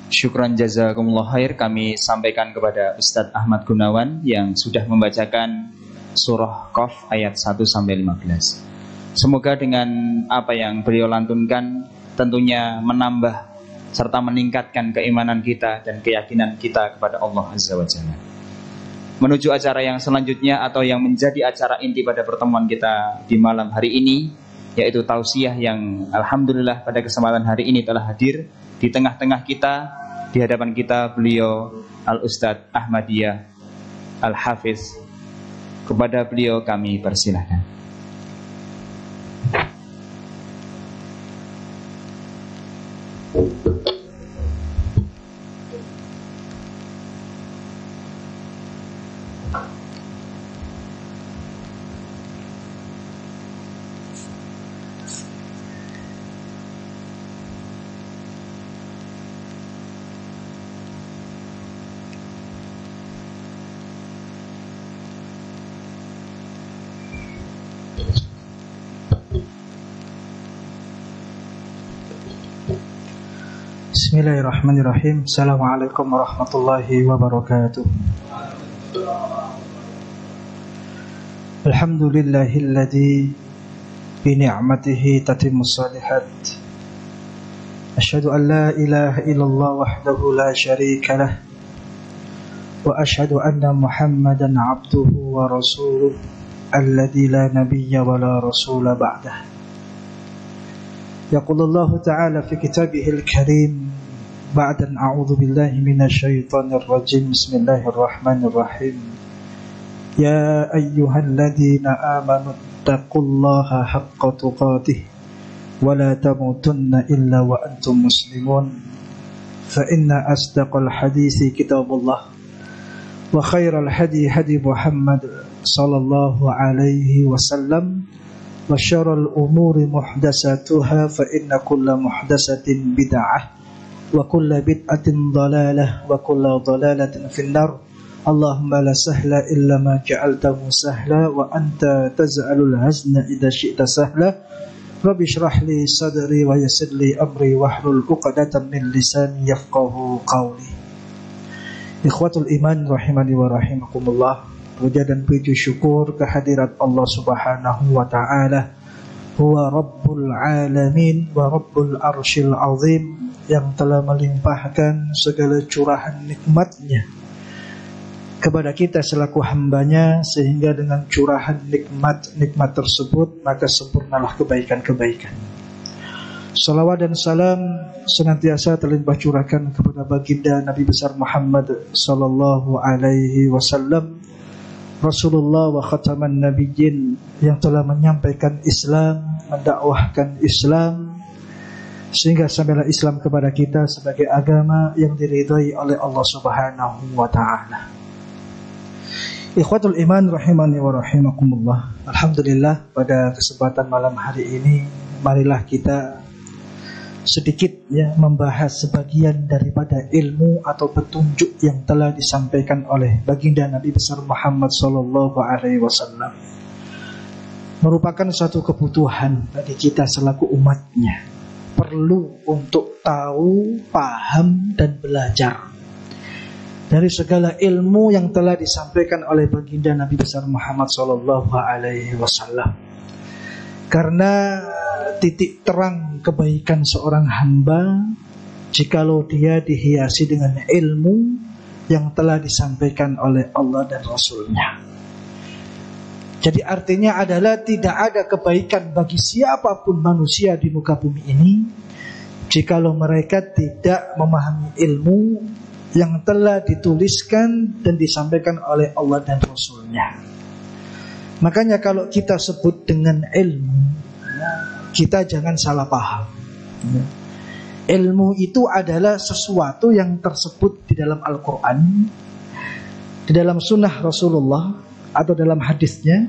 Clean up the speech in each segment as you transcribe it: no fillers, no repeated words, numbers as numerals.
Syukran jazakumullah khair kami sampaikan kepada Ustadz Ahmad Gunawan yang sudah membacakan surah Qaf ayat 1-15. Semoga dengan apa yang beliau lantunkan tentunya menambah serta meningkatkan keimanan kita dan keyakinan kita kepada Allah Azza wa Jalla. Menuju acara yang selanjutnya atau yang menjadi acara inti pada pertemuan kita di malam hari ini, yaitu tausiah yang alhamdulillah pada kesempatan hari ini telah hadir di tengah-tengah kita. Di hadapan kita beliau Al-Ustadz Ahmadiyah Al-Hafiz. Kepada beliau kami persilahkan. Bismillahirrahmanirrahim. Assalamualaikum warahmatullahi wabarakatuh. Alhamdulillahilladzi bi ni'matihi tatimmus shalihat. Asyhadu an la ilaha illallah wahdahu la syarika lah. Wa asyhadu anna Muhammadan 'abduhu wa rasuluh alladzi la nabiyya wa la rasula ba'dah. يقول الله تعالى في كتابه الكريم بعد أن أعوذ بالله من الشيطان الرجيم بسم الله الرحمن الرحيم يا أيها الذين آمنوا اتقوا الله حق تقاته ولا تموتن إلا وأنتم مسلمون فإن أصدق الحديث كتاب الله وخير الهدي هدي محمد صلى الله عليه وسلم وشر الأمور محدثاتها فإن كل محدثة بدعة وكل بدعة ضلالة وكل ضلالة في النار اللهم لا سهل إلا ما جعلته سهلا وأنت تجعل الحزن إذا شئت سهلا رب اشرح لي صدري ويسر لي أمري واحلل عقدة من لساني يفقه قولي. Ikhwatul iman rahimani wa rahimakumullah. Puja dan puji syukur kehadirat Allah Subhanahu wa ta'ala. Huwa Rabbul Alamin wa Rabbul Arshil Azim, yang telah melimpahkan segala curahan nikmatnya kepada kita selaku hambanya, sehingga dengan curahan nikmat tersebut maka sempurnalah kebaikan-kebaikan. Salawat dan salam senantiasa terlimpah curahkan kepada baginda Nabi besar Muhammad sallallahu alaihi wasallam, Rasulullah wa khataman nabiyyin, yang telah menyampaikan Islam, mendakwahkan Islam, sehingga sampailah Islam kepada kita sebagai agama yang diridhai oleh Allah Subhanahu wa ta'ala. Ikhwatul iman rahimani wa rahimakumullah. Alhamdulillah, pada kesempatan malam hari ini marilah kita sedikit membahas sebagian daripada ilmu atau petunjuk yang telah disampaikan oleh baginda Nabi besar Muhammad sallallahu alaihi wasallam. Merupakan satu kebutuhan bagi kita selaku umatnya, perlu untuk tahu, paham dan belajar dari segala ilmu yang telah disampaikan oleh baginda Nabi besar Muhammad sallallahu alaihi wasallam. Karena titik terang kebaikan seorang hamba jikalau dia dihiasi dengan ilmu yang telah disampaikan oleh Allah dan Rasulnya. Jadi artinya adalah tidak ada kebaikan bagi siapapun manusia di muka bumi ini jikalau mereka tidak memahami ilmu yang telah dituliskan dan disampaikan oleh Allah dan Rasulnya. Makanya kalau kita sebut dengan ilmu, kita jangan salah paham. Ilmu itu adalah sesuatu yang tersebut di dalam Al-Quran, di dalam sunnah Rasulullah atau dalam hadisnya,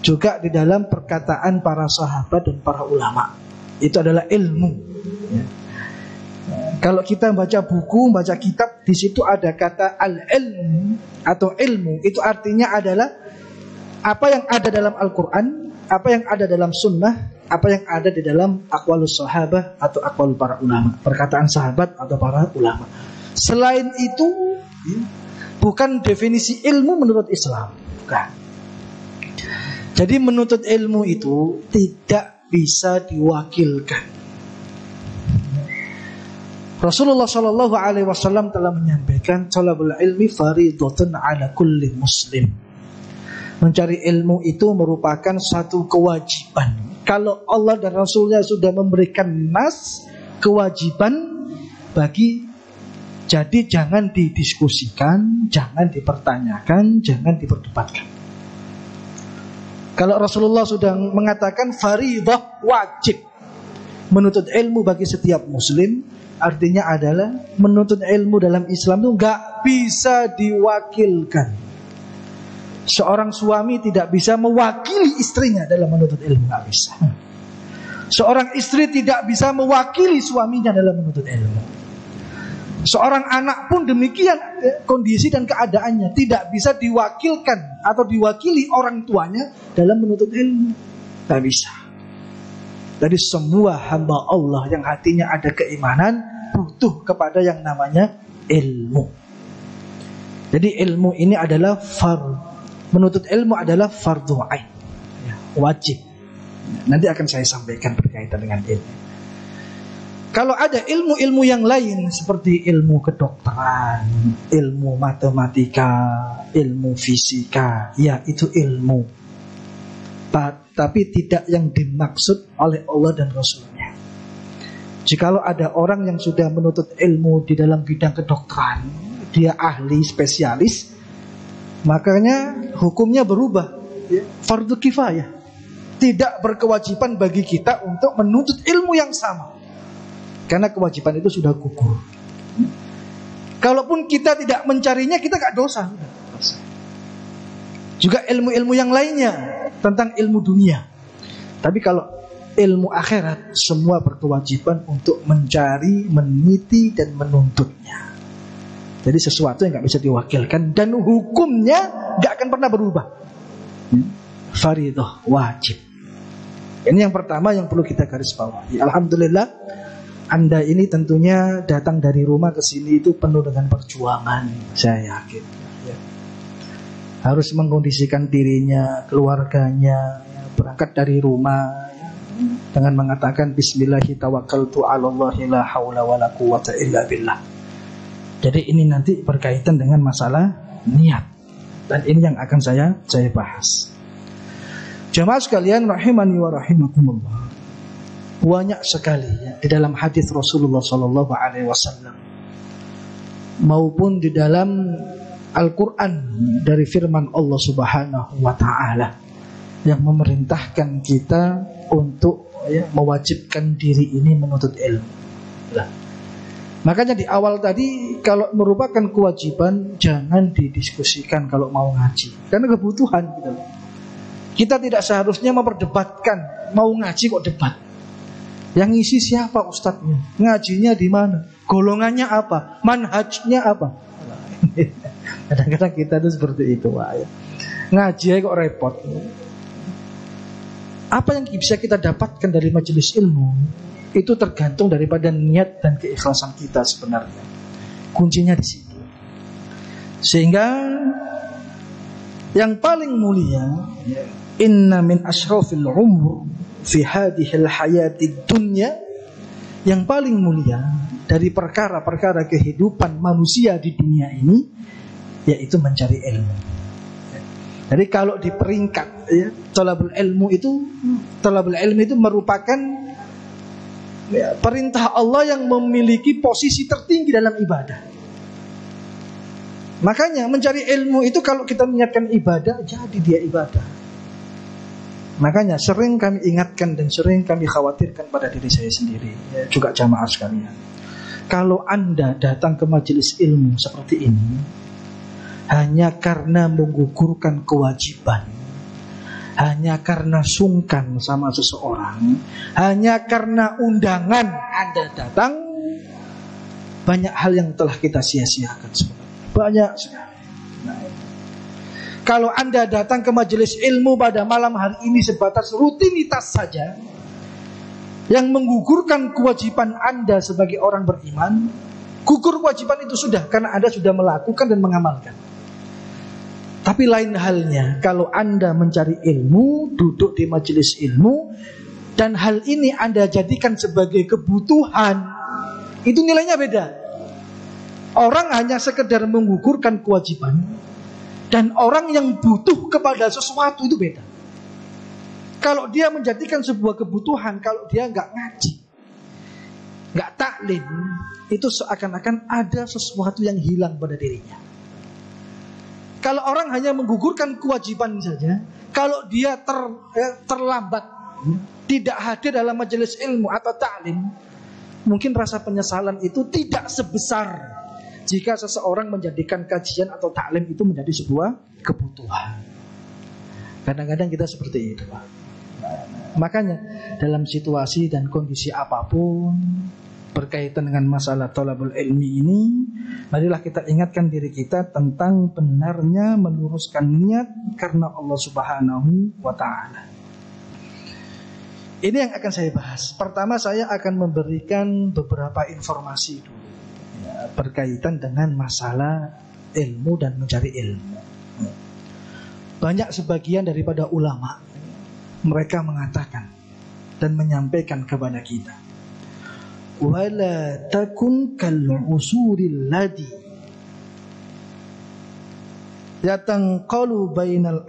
juga di dalam perkataan para sahabat dan para ulama. Itu adalah ilmu. Kalau kita baca buku, baca kitab, di situ ada kata al-ilmu atau ilmu. Itu artinya adalah apa yang ada dalam Al-Quran, apa yang ada dalam sunnah, apa yang ada di dalam aqwalus sahabah atau aqwal para ulama, perkataan sahabat atau para ulama. Selain itu, bukan definisi ilmu menurut Islam, bukan. Jadi menuntut ilmu itu tidak bisa diwakilkan. Rasulullah Shallallahu Alaihi Wasallam telah menyampaikan, "Talabul ilmi faridatun ala kulli muslim." Mencari ilmu itu merupakan satu kewajiban. Kalau Allah dan Rasulnya sudah memberikan nas kewajiban bagi, jadi jangan didiskusikan, jangan dipertanyakan, jangan diperdebatkan. Kalau Rasulullah sudah mengatakan faridah, wajib menuntut ilmu bagi setiap muslim, artinya adalah menuntut ilmu dalam Islam itu nggak bisa diwakilkan. Seorang suami tidak bisa mewakili istrinya dalam menuntut ilmu, nggak bisa. Seorang istri tidak bisa mewakili suaminya dalam menuntut ilmu. Seorang anak pun demikian kondisi dan keadaannya, tidak bisa diwakilkan atau diwakili orang tuanya dalam menuntut ilmu, nggak bisa. Dari semua hamba Allah yang hatinya ada keimanan butuh kepada yang namanya ilmu. Jadi ilmu ini adalah menuntut ilmu adalah fardhu ain, wajib. Nanti akan saya sampaikan berkaitan dengan ini. Kalau ada ilmu-ilmu yang lain seperti ilmu kedokteran, ilmu matematika, ilmu fisika, ya itu ilmu, tapi tidak yang dimaksud oleh Allah dan Rasulnya. Jikalau ada orang yang sudah menuntut ilmu di dalam bidang kedokteran, dia ahli spesialis, makanya hukumnya berubah, fardu kifayah. Tidak berkewajiban bagi kita untuk menuntut ilmu yang sama, karena kewajiban itu sudah gugur. Kalaupun kita tidak mencarinya, kita gak dosa. Juga ilmu-ilmu yang lainnya tentang ilmu dunia. Tapi kalau ilmu akhirat, semua berkewajiban untuk mencari, meneliti, dan menuntutnya. Jadi sesuatu yang gak bisa diwakilkan dan hukumnya gak akan pernah berubah. Faridah, wajib. Ini yang pertama yang perlu kita garis bawahi. Alhamdulillah, Anda ini tentunya datang dari rumah ke sini itu penuh dengan perjuangan, saya yakin. Harus mengkondisikan dirinya, keluarganya, berangkat dari rumah dengan mengatakan Bismillahi tawakkaltu 'alallahi la haula wala quwwata illa billah. Jadi ini nanti berkaitan dengan masalah niat, dan ini yang akan saya bahas. Jamaah sekalian rahimani wa rahimakumullah, banyak sekali di dalam hadis Rasulullah Sallallahu Alaihi Wasallam maupun di dalam Al-Quran dari firman Allah Subhanahu Wa Taala yang memerintahkan kita untuk mewajibkan diri ini menuntut ilmu. Makanya di awal tadi, kalau merupakan kewajiban jangan didiskusikan kalau mau ngaji, karena kebutuhan gitu. Kita tidak seharusnya memperdebatkan, mau ngaji kok debat. Yang ngisi siapa ustadznya? Ngajinya di mana? Golongannya apa? Manhajnya apa? Kadang-kadang kita tuh seperti itu, Pak. Ngaji kok repot. Apa yang bisa kita dapatkan dari majelis ilmu itu tergantung daripada niat dan keikhlasan kita sebenarnya. Kuncinya di situ. Sehingga yang paling mulia, inna min ashrafil umur fi hadhil hayatid dunya, yang paling mulia dari perkara-perkara kehidupan manusia di dunia ini yaitu mencari ilmu. Jadi kalau di peringkat talabul ilmu itu merupakan perintah Allah yang memiliki posisi tertinggi dalam ibadah. Makanya mencari ilmu itu kalau kita niatkan ibadah, jadi dia ibadah. Makanya sering kami ingatkan dan sering kami khawatirkan pada diri saya sendiri, juga jamaah sekalian. Kalau Anda datang ke majelis ilmu seperti ini hanya karena menggugurkan kewajiban, hanya karena sungkan sama seseorang, hanya karena undangan Anda datang, banyak hal yang telah kita sia-siakan sebenarnya. Banyak sekali. Kalau Anda datang ke majelis ilmu pada malam hari ini sebatas rutinitas saja, yang menggugurkan kewajiban Anda sebagai orang beriman, gugur kewajiban itu sudah, karena Anda sudah melakukan dan mengamalkan. Tapi lain halnya kalau Anda mencari ilmu, duduk di majelis ilmu, dan hal ini Anda jadikan sebagai kebutuhan, itu nilainya beda. Orang hanya sekedar menggugurkan kewajiban, dan orang yang butuh kepada sesuatu itu beda. Kalau dia menjadikan sebuah kebutuhan, kalau dia nggak ngaji, nggak taklim, itu seakan-akan ada sesuatu yang hilang pada dirinya. Kalau orang hanya menggugurkan kewajiban saja, kalau dia terlambat, tidak hadir dalam majelis ilmu atau taklim, mungkin rasa penyesalan itu tidak sebesar jika seseorang menjadikan kajian atau taklim itu menjadi sebuah kebutuhan. Kadang-kadang kita seperti itu, Pak. Makanya dalam situasi dan kondisi apapun berkaitan dengan masalah thalabul ilmi ini, marilah kita ingatkan diri kita tentang benarnya meluruskan niat karena Allah Subhanahu wa ta'ala. Ini yang akan saya bahas. Pertama, saya akan memberikan beberapa informasi dulu ya, berkaitan dengan masalah ilmu dan mencari ilmu. Banyak sebagian daripada ulama, mereka mengatakan dan menyampaikan kepada kita, wala takun kal usuril ladi yatanqalu bainal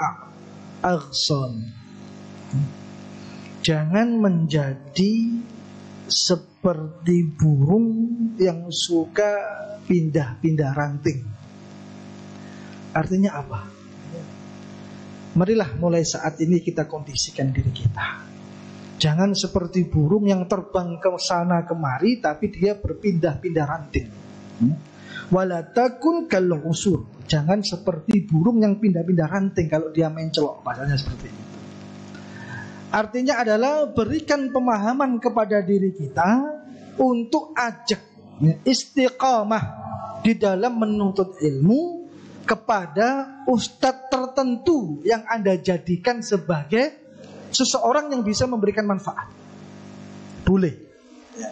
aghsan. Jangan menjadi seperti burung yang suka pindah-pindah ranting. Artinya apa? Marilah mulai saat ini kita kondisikan diri kita. Jangan seperti burung yang terbang ke sana kemari, tapi dia berpindah-pindah ranting. Wala takun kal usur. Jangan seperti burung yang pindah-pindah ranting kalau dia mencelok, bahasanya seperti itu. Artinya adalah berikan pemahaman kepada diri kita untuk ajak istiqamah di dalam menuntut ilmu kepada ustadz tertentu yang Anda jadikan sebagai seseorang yang bisa memberikan manfaat. Boleh ya.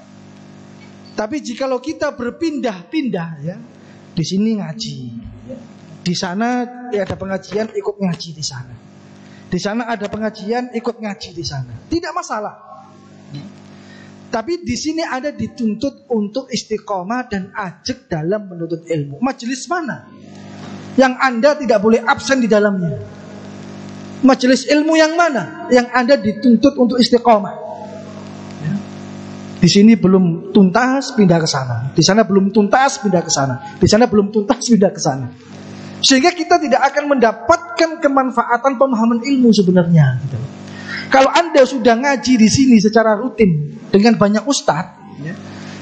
Tapi jikalau kita berpindah-pindah ya, di sini ngaji ya. Di sana ya, ada pengajian, ikut ngaji di sana. Di sana ada pengajian, ikut ngaji di sana. Tidak masalah. Tapi di sini ada dituntut untuk istiqomah dan ajak dalam menuntut ilmu. Majelis mana yang Anda tidak boleh absen di dalamnya? Majelis ilmu yang mana yang Anda dituntut untuk istiqomah? Ya. Di sini belum tuntas, pindah ke sana. Di sana belum tuntas, pindah ke sana. Di sana belum tuntas, pindah ke sana. Sehingga kita tidak akan mendapatkan kemanfaatan pemahaman ilmu sebenarnya. Gitu. Kalau Anda sudah ngaji di sini secara rutin dengan banyak ustadz, ya,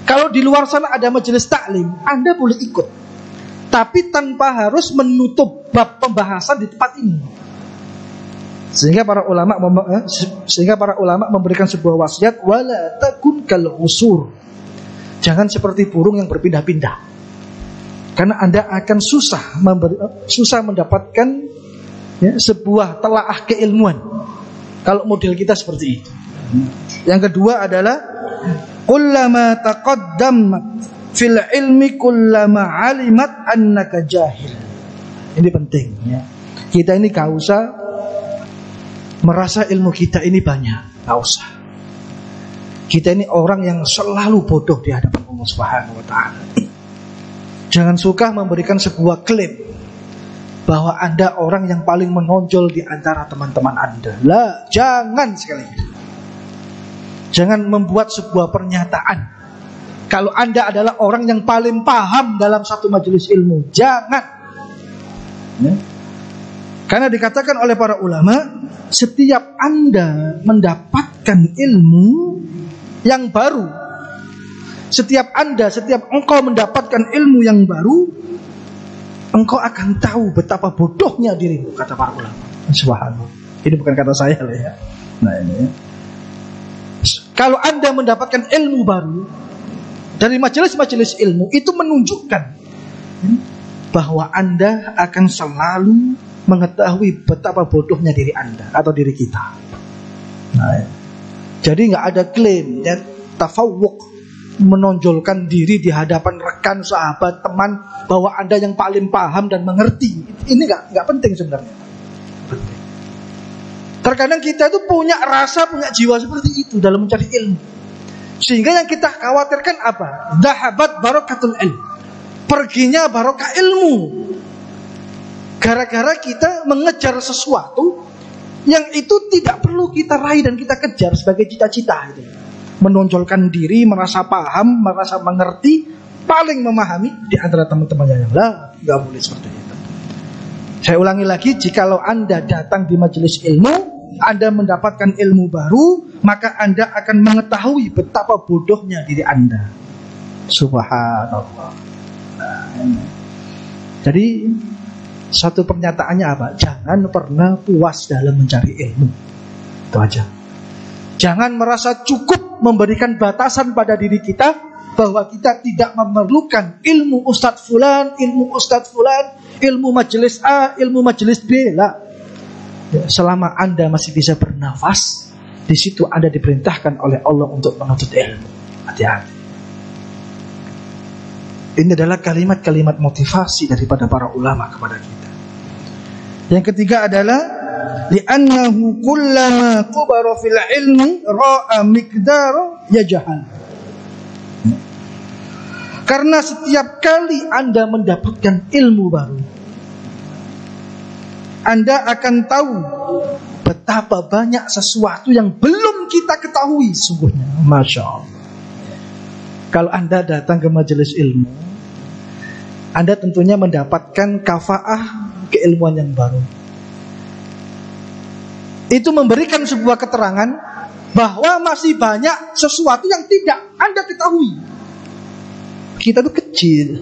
kalau di luar sana ada majelis taklim, Anda boleh ikut. Tapi tanpa harus menutup bab pembahasan di tempat ini. Sehingga para ulama memberikan sebuah wasiat, wala takun kal usur. Jangan seperti burung yang berpindah-pindah. Karena Anda akan susah mendapatkan ya, sebuah telaah keilmuan kalau model kita seperti itu. Yang kedua adalah kullama taqaddamat fil ilmi kullama alimat annaka jahil. Ini penting ya. Kita ini gak usah merasa ilmu kita ini banyak, gak usah. Kita ini orang yang selalu bodoh di hadapan Allah Subhanahu wa ta'ala. Jangan suka memberikan sebuah klaim bahwa Anda orang yang paling menonjol di antara teman-teman Anda. Lah, jangan sekali. Jangan membuat sebuah pernyataan kalau Anda adalah orang yang paling paham dalam satu majelis ilmu. Jangan. Ya. Karena dikatakan oleh para ulama, setiap Anda mendapatkan ilmu yang baru, setiap engkau mendapatkan ilmu yang baru, engkau akan tahu betapa bodohnya dirimu, kata para ulama. Subhanallah. Ini bukan kata saya lah ya. Nah ini ya. Kalau Anda mendapatkan ilmu baru dari majelis-majelis ilmu, itu menunjukkan bahwa Anda akan selalu mengetahui betapa bodohnya diri Anda atau diri kita. Nah, ya. Jadi nggak ada klaim ya, tafawuk, menonjolkan diri di hadapan rekan, sahabat, teman bahwa Anda yang paling paham dan mengerti. Ini nggak penting sebenarnya. Penting. Terkadang kita itu punya rasa, punya jiwa seperti itu dalam mencari ilmu. Sehingga yang kita khawatirkan apa? Dhahabat barakatul ilm. Perginya barokah ilmu. Gara-gara kita mengejar sesuatu yang itu tidak perlu kita raih dan kita kejar sebagai cita-cita itu. Menonjolkan diri, merasa paham, merasa mengerti, paling memahami di antara teman-temannya yang lain. Gak boleh seperti itu. Saya ulangi lagi, jikalau Anda datang di majelis ilmu, Anda mendapatkan ilmu baru, maka Anda akan mengetahui betapa bodohnya diri Anda. Subhanallah. Jadi satu pernyataannya apa? Jangan pernah puas dalam mencari ilmu. Itu aja. Jangan merasa cukup memberikan batasan pada diri kita bahwa kita tidak memerlukan ilmu Ustadz Fulan, ilmu majelis A, ilmu majelis B. Lah. Ya, selama Anda masih bisa bernafas, di situ Anda diperintahkan oleh Allah untuk menuntut ilmu. Hati-hati. Ini adalah kalimat-kalimat motivasi daripada para ulama kepada kita. Yang ketiga adalah li'annahu kullama kubara fil ilmi ra'a miqdara yajhal. Karena setiap kali Anda mendapatkan ilmu baru, Anda akan tahu betapa banyak sesuatu yang belum kita ketahui sungguhnya. Masya Allah. Kalau Anda datang ke majelis ilmu, Anda tentunya mendapatkan kafaah keilmuan yang baru. Itu memberikan sebuah keterangan bahwa masih banyak sesuatu yang tidak Anda ketahui. Kita tuh kecil.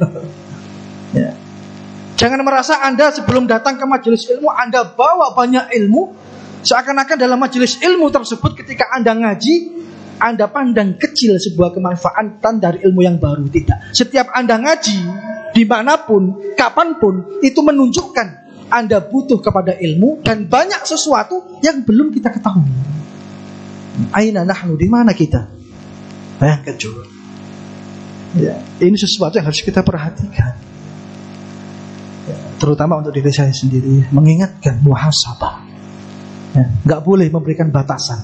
Ya. Jangan merasa Anda sebelum datang ke majelis ilmu Anda bawa banyak ilmu, seakan-akan dalam majelis ilmu tersebut ketika Anda ngaji Anda pandang kecil sebuah kemanfaatan dari ilmu yang baru. Tidak. Setiap Anda ngaji dimanapun, kapanpun, itu menunjukkan Anda butuh kepada ilmu dan banyak sesuatu yang belum kita ketahui. Aina nahnu, di mana kita? Bayangkan coba. Ya, ini sesuatu yang harus kita perhatikan. Ya, terutama untuk diri saya sendiri, mengingatkan muhasabah. Ya, nggak boleh memberikan batasan,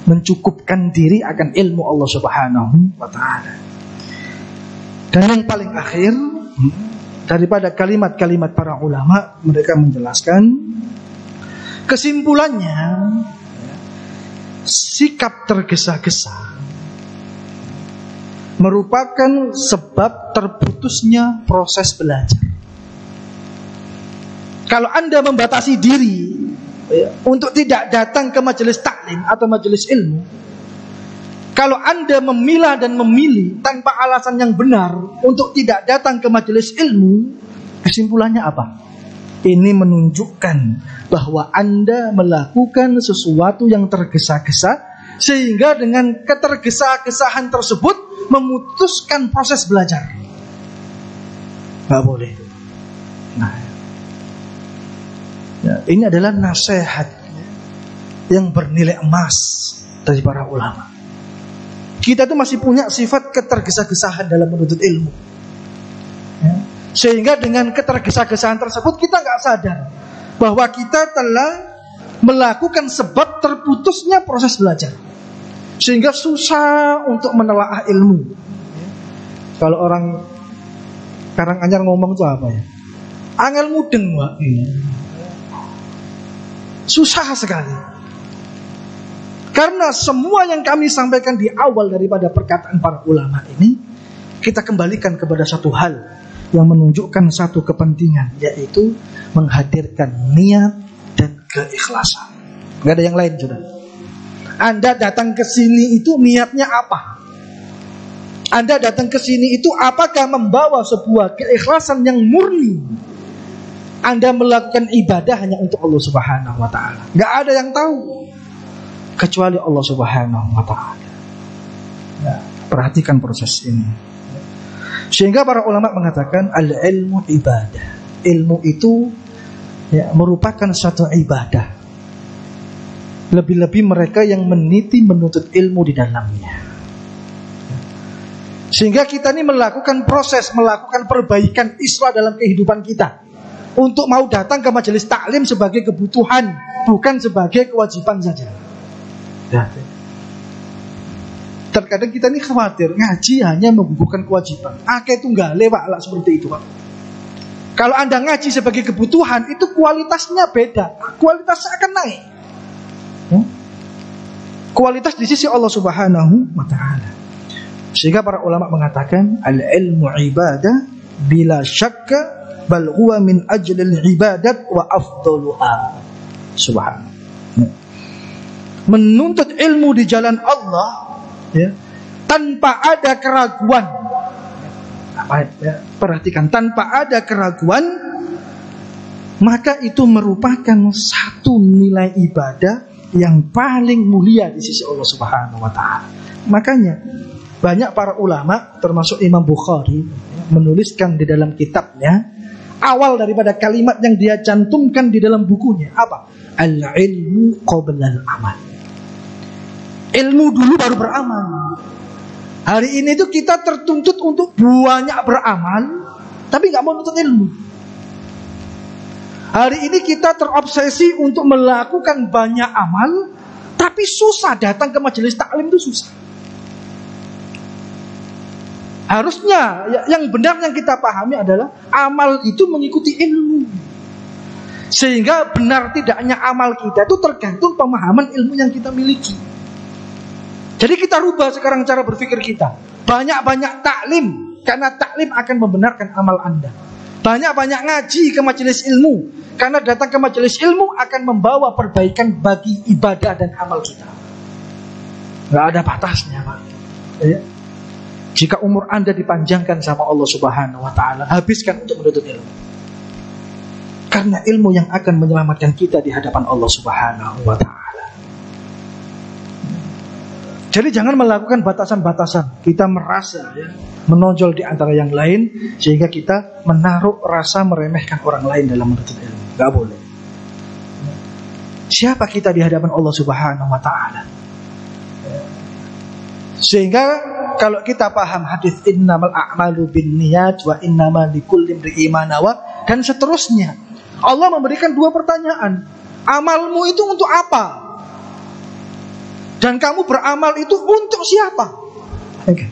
mencukupkan diri akan ilmu Allah Subhanahu wa ta'ala. Dan yang paling akhir daripada kalimat-kalimat para ulama, mereka menjelaskan kesimpulannya, sikap tergesa-gesa merupakan sebab terputusnya proses belajar. Kalau Anda membatasi diri untuk tidak datang ke majelis taklim atau majelis ilmu, kalau Anda memilah dan memilih tanpa alasan yang benar untuk tidak datang ke majelis ilmu, kesimpulannya apa? Ini menunjukkan bahwa Anda melakukan sesuatu yang tergesa-gesa, sehingga dengan ketergesa-gesaan tersebut memutuskan proses belajar. Gak boleh. Nah, ya, ini adalah nasihat yang bernilai emas dari para ulama. Kita tuh masih punya sifat ketergesa-gesaan dalam menuntut ilmu, ya. Sehingga dengan ketergesa-gesaan tersebut kita gak sadar bahwa kita telah melakukan sebab terputusnya proses belajar, sehingga susah untuk menelaah ilmu. Kalau orang Karanganyar ngomong itu apa ya? Angel mudeng, Pak. Susah sekali. Karena semua yang kami sampaikan di awal daripada perkataan para ulama ini, kita kembalikan kepada satu hal yang menunjukkan satu kepentingan, yaitu menghadirkan niat dan keikhlasan. Gak ada yang lain, sudah. Anda datang ke sini itu niatnya apa? Anda datang ke sini itu apakah membawa sebuah keikhlasan yang murni? Anda melakukan ibadah hanya untuk Allah Subhanahu wa ta'ala. Gak ada yang tahu kecuali Allah Subhanahu wa ta'ala. Ya, perhatikan proses ini. Sehingga para ulama mengatakan al-ilmu ibadah. Ilmu itu ya, merupakan suatu ibadah. Lebih-lebih mereka yang meniti menuntut ilmu di dalamnya. Sehingga kita ini melakukan proses, melakukan perbaikan islah dalam kehidupan kita. Untuk mau datang ke majelis taklim sebagai kebutuhan, bukan sebagai kewajiban saja. Terkadang kita ini khawatir ngaji hanya menggugurkan kewajiban. Akeh tunggale Pak lah seperti itu Pak. Kalau Anda ngaji sebagai kebutuhan, itu kualitasnya beda. Kualitasnya akan naik. Kualitas di sisi Allah Subhanahu wa ta'ala. Sehingga para ulama mengatakan al-ilmu ibadah bila syakka bal huwa min ajlil ibadat wa afdaluha. Subhanallah. Menuntut ilmu di jalan Allah ya, tanpa ada keraguan. Perhatikan, tanpa ada keraguan, maka itu merupakan satu nilai ibadah yang paling mulia di sisi Allah Subhanahu wa ta'ala. Makanya banyak para ulama termasuk Imam Bukhari menuliskan di dalam kitabnya, awal daripada kalimat yang dia cantumkan di dalam bukunya apa? Al-ilmu qabla al-amal. Ilmu dulu baru beramal. Hari ini tuh kita tertuntut untuk banyak beramal, tapi gak mau nuntut ilmu. Hari ini kita terobsesi untuk melakukan banyak amal, tapi susah datang ke majelis taklim itu susah. Harusnya yang benar yang kita pahami adalah amal itu mengikuti ilmu. Sehingga benar tidaknya amal kita itu tergantung pemahaman ilmu yang kita miliki. Jadi kita rubah sekarang cara berpikir kita. Banyak-banyak taklim, karena taklim akan membenarkan amal Anda. Banyak-banyak ngaji ke majelis ilmu, karena datang ke majelis ilmu akan membawa perbaikan bagi ibadah dan amal kita. Gak ada batasnya Pak ya. Jika umur Anda dipanjangkan sama Allah Subhanahu wa ta'ala, habiskan untuk menuntut ilmu. Karena ilmu yang akan menyelamatkan kita di hadapan Allah Subhanahu wa ta'ala. Jadi jangan melakukan batasan-batasan. Kita merasa ya, menonjol di antara yang lain, sehingga kita menaruh rasa meremehkan orang lain dalam menuntut ilmu. Gak boleh. Siapa kita di hadapan Allah Subhanahu wa ta'ala? Sehingga kalau kita paham hadis innamal a'malu binniyat wa innamal likulli imri'in ma nawa dan seterusnya, Allah memberikan dua pertanyaan. Amalmu itu untuk apa? Dan kamu beramal itu untuk siapa? Okay.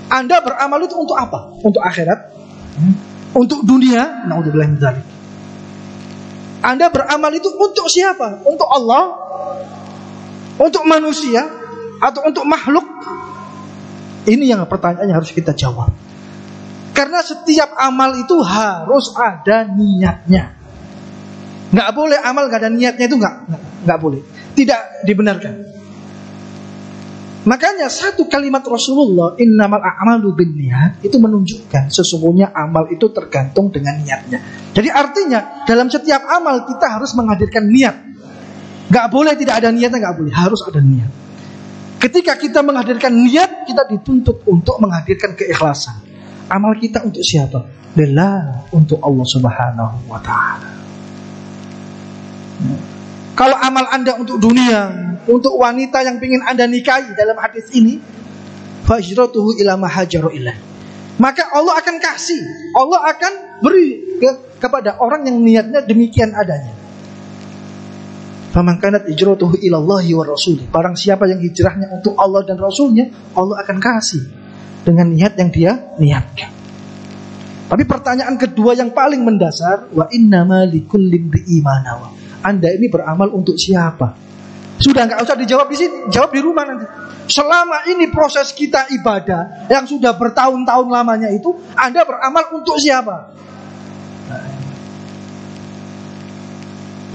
Anda beramal itu untuk apa? Untuk akhirat? Untuk dunia? Naudzubillah min dzalik. Anda beramal itu untuk siapa? Untuk Allah? Untuk manusia? Atau untuk makhluk? Ini yang pertanyaannya harus kita jawab. Karena setiap amal itu harus ada niatnya. Nggak boleh amal nggak ada niatnya, itu nggak boleh. Tidak dibenarkan. Makanya satu kalimat Rasulullah innamal a'malu binniyat itu menunjukkan sesungguhnya amal itu tergantung dengan niatnya. Jadi artinya dalam setiap amal kita harus menghadirkan niat. Gak boleh tidak ada niatnya, gak boleh, harus ada niat. Ketika kita menghadirkan niat, kita dituntut untuk menghadirkan keikhlasan. Amal kita untuk siapa? Lillah, untuk Allah Subhanahu wa ta'ala. Kalau amal Anda untuk dunia, untuk wanita yang ingin Anda nikahi dalam hadis ini, fahjratuhu ila ma hajaru ilaih. Maka Allah akan kasih, Allah akan beri kepada orang yang niatnya demikian adanya. Faman kanat hijratuhu ila Allahi wa rasulih. Barang siapa yang hijrahnya untuk Allah dan Rasulnya, Allah akan kasih dengan niat yang dia niatkan. Tapi pertanyaan kedua yang paling mendasar, wa innama likulli imri'in ma nawa. Anda ini beramal untuk siapa? Sudah nggak usah dijawab di sini, jawab di rumah nanti. Selama ini proses kita ibadah yang sudah bertahun-tahun lamanya itu, Anda beramal untuk siapa?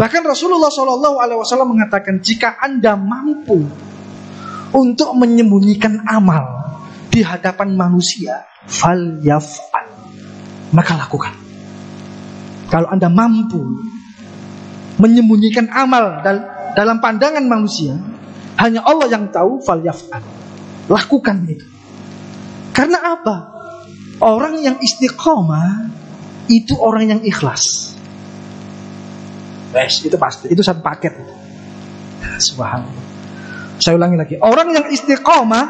Bahkan Rasulullah SAW mengatakan, jika Anda mampu untuk menyembunyikan amal di hadapan manusia, falyaf'al, maka lakukan. Kalau Anda mampu menyembunyikan amal dalam pandangan manusia, hanya Allah yang tahu, falyaf'al, lakukan itu. Karena apa? Orang yang istiqomah itu orang yang ikhlas. Itu pasti, itu satu paket. Subhanallah. Saya ulangi lagi, orang yang istiqomah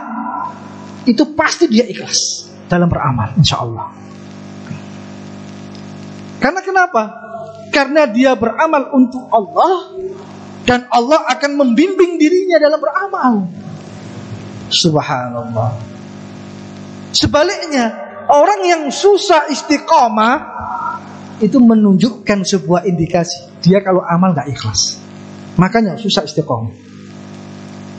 itu pasti dia ikhlas dalam beramal, insya Allah. Karena kenapa? Karena dia beramal untuk Allah, dan Allah akan membimbing dirinya dalam beramal. Subhanallah. Sebaliknya, orang yang susah istiqomah itu menunjukkan sebuah indikasi dia kalau amal gak ikhlas. Makanya susah istiqomah.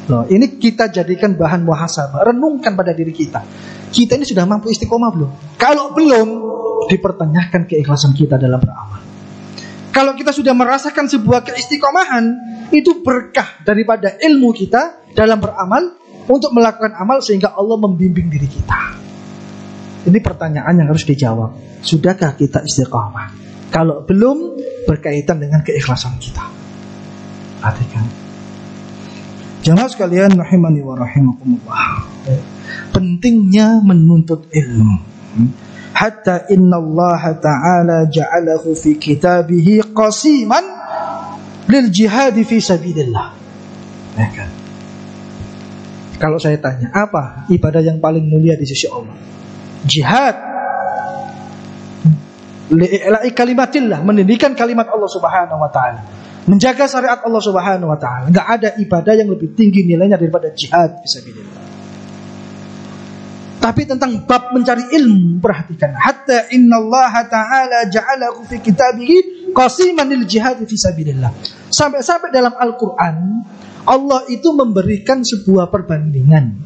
Loh, ini kita jadikan bahan muhasabah. Renungkan pada diri kita. Kita ini sudah mampu istiqomah belum? Kalau belum, dipertanyakan keikhlasan kita dalam beramal. Kalau kita sudah merasakan sebuah keistiqomahan, itu berkah daripada ilmu kita dalam beramal untuk melakukan amal sehingga Allah membimbing diri kita. Ini pertanyaan yang harus dijawab. Sudahkah kita istiqamah? Kalau belum, berkaitan dengan keikhlasan kita. Perhatikan. Jamaah sekalian rahimani wa rahimakumullah. Pentingnya menuntut ilmu. Hatta inna Allah Ta'ala ja'alahu fi kitabihi qasiman lil jihad fi sabilillah. Ya kan? Kalau saya tanya, apa ibadah yang paling mulia di sisi Allah? Jihad. Li'i'la'i kalimatillah, mendirikan kalimat Allah Subhanahu wa taala, menjaga syariat Allah Subhanahu wa taala. Enggak ada ibadah yang lebih tinggi nilainya daripada jihad fisabilillah. Tapi tentang bab mencari ilmu, perhatikan, hatta innallaha ta'ala ja'alahu fi kitabihi qasiman lil jihad fisabilillah. Sampai-sampai dalam Al-Qur'an Allah itu memberikan sebuah perbandingan,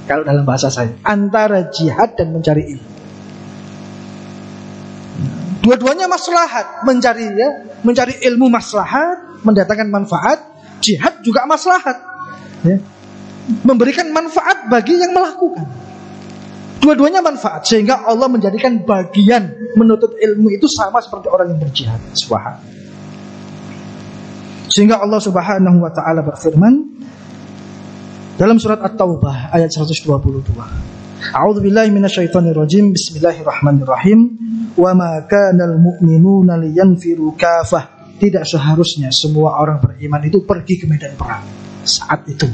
kalau dalam bahasa saya, antara jihad dan mencari ilmu. Dua-duanya maslahat, mencari ilmu maslahat, mendatangkan manfaat, jihad juga maslahat, ya. Memberikan manfaat bagi yang melakukan. Dua-duanya manfaat, sehingga Allah menjadikan bagian menuntut ilmu itu sama seperti orang yang berjihad. Subhanallah. Sehingga Allah Subhanahu wa taala berfirman dalam surat At-Taubah ayat 122. A'udzubillahi minasyaitonirrajim. Bismillahirrahmanirrahim. Wa ma kanal mu'minuna liyanfiru kafah. Tidak seharusnya semua orang beriman itu pergi ke medan perang saat itu.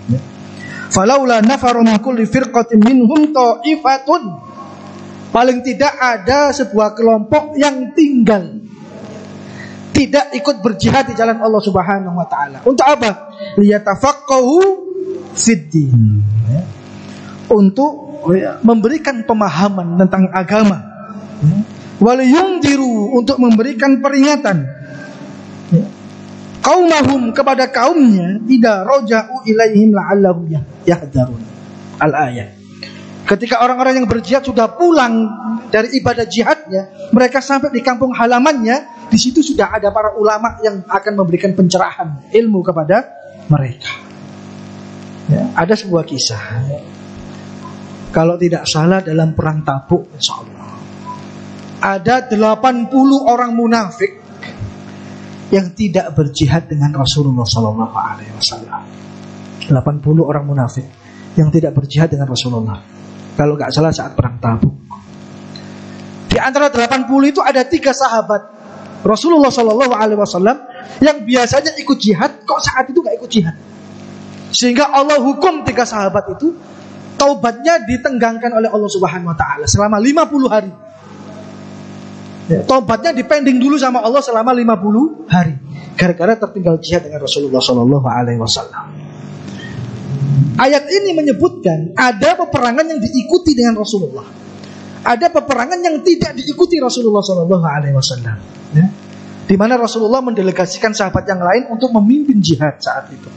Ya. Falaula nafaru min kulli firqatin minhum ta'ifatun. Paling tidak ada sebuah kelompok yang tinggal, tidak ikut berjihad di jalan Allah Subhanahu wa taala. Untuk apa? Liyatafaqahu fiddin. Untuk memberikan pemahaman tentang agama. Waliyundiru, untuk memberikan peringatan. Qaumahum, kepada kaumnya, idza raja'u ilaihim la'allahum yahdharun. Al-ayat. Ketika orang-orang yang berjihad sudah pulang dari ibadah jihadnya, mereka sampai di kampung halamannya, di situ sudah ada para ulama yang akan memberikan pencerahan ilmu kepada mereka. Ya, ada sebuah kisah. Kalau tidak salah dalam perang Tabuk, insyaallah, ada 80 orang munafik yang tidak berjihad dengan Rasulullah Sallallahu Alaihi Wasallam. 80 orang munafik yang tidak berjihad dengan Rasulullah. Kalau nggak salah saat perang Tabuk. Di antara 80 itu ada 3 sahabat Rasulullah Sallallahu Alaihi Wasallam yang biasanya ikut jihad, kok saat itu nggak ikut jihad. Sehingga Allah hukum 3 sahabat itu taubatnya ditenggangkan oleh Allah Subhanahu Wa Taala selama 50 hari. Ya, taubatnya dipending dulu sama Allah selama 50 hari gara-gara tertinggal jihad dengan Rasulullah Sallallahu Alaihi Wasallam. Ayat ini menyebutkan ada peperangan yang diikuti dengan Rasulullah, ada peperangan yang tidak diikuti Rasulullah Sallallahu Alaihi Wasallam. Ya, di mana Rasulullah mendelegasikan sahabat yang lain untuk memimpin jihad saat itu.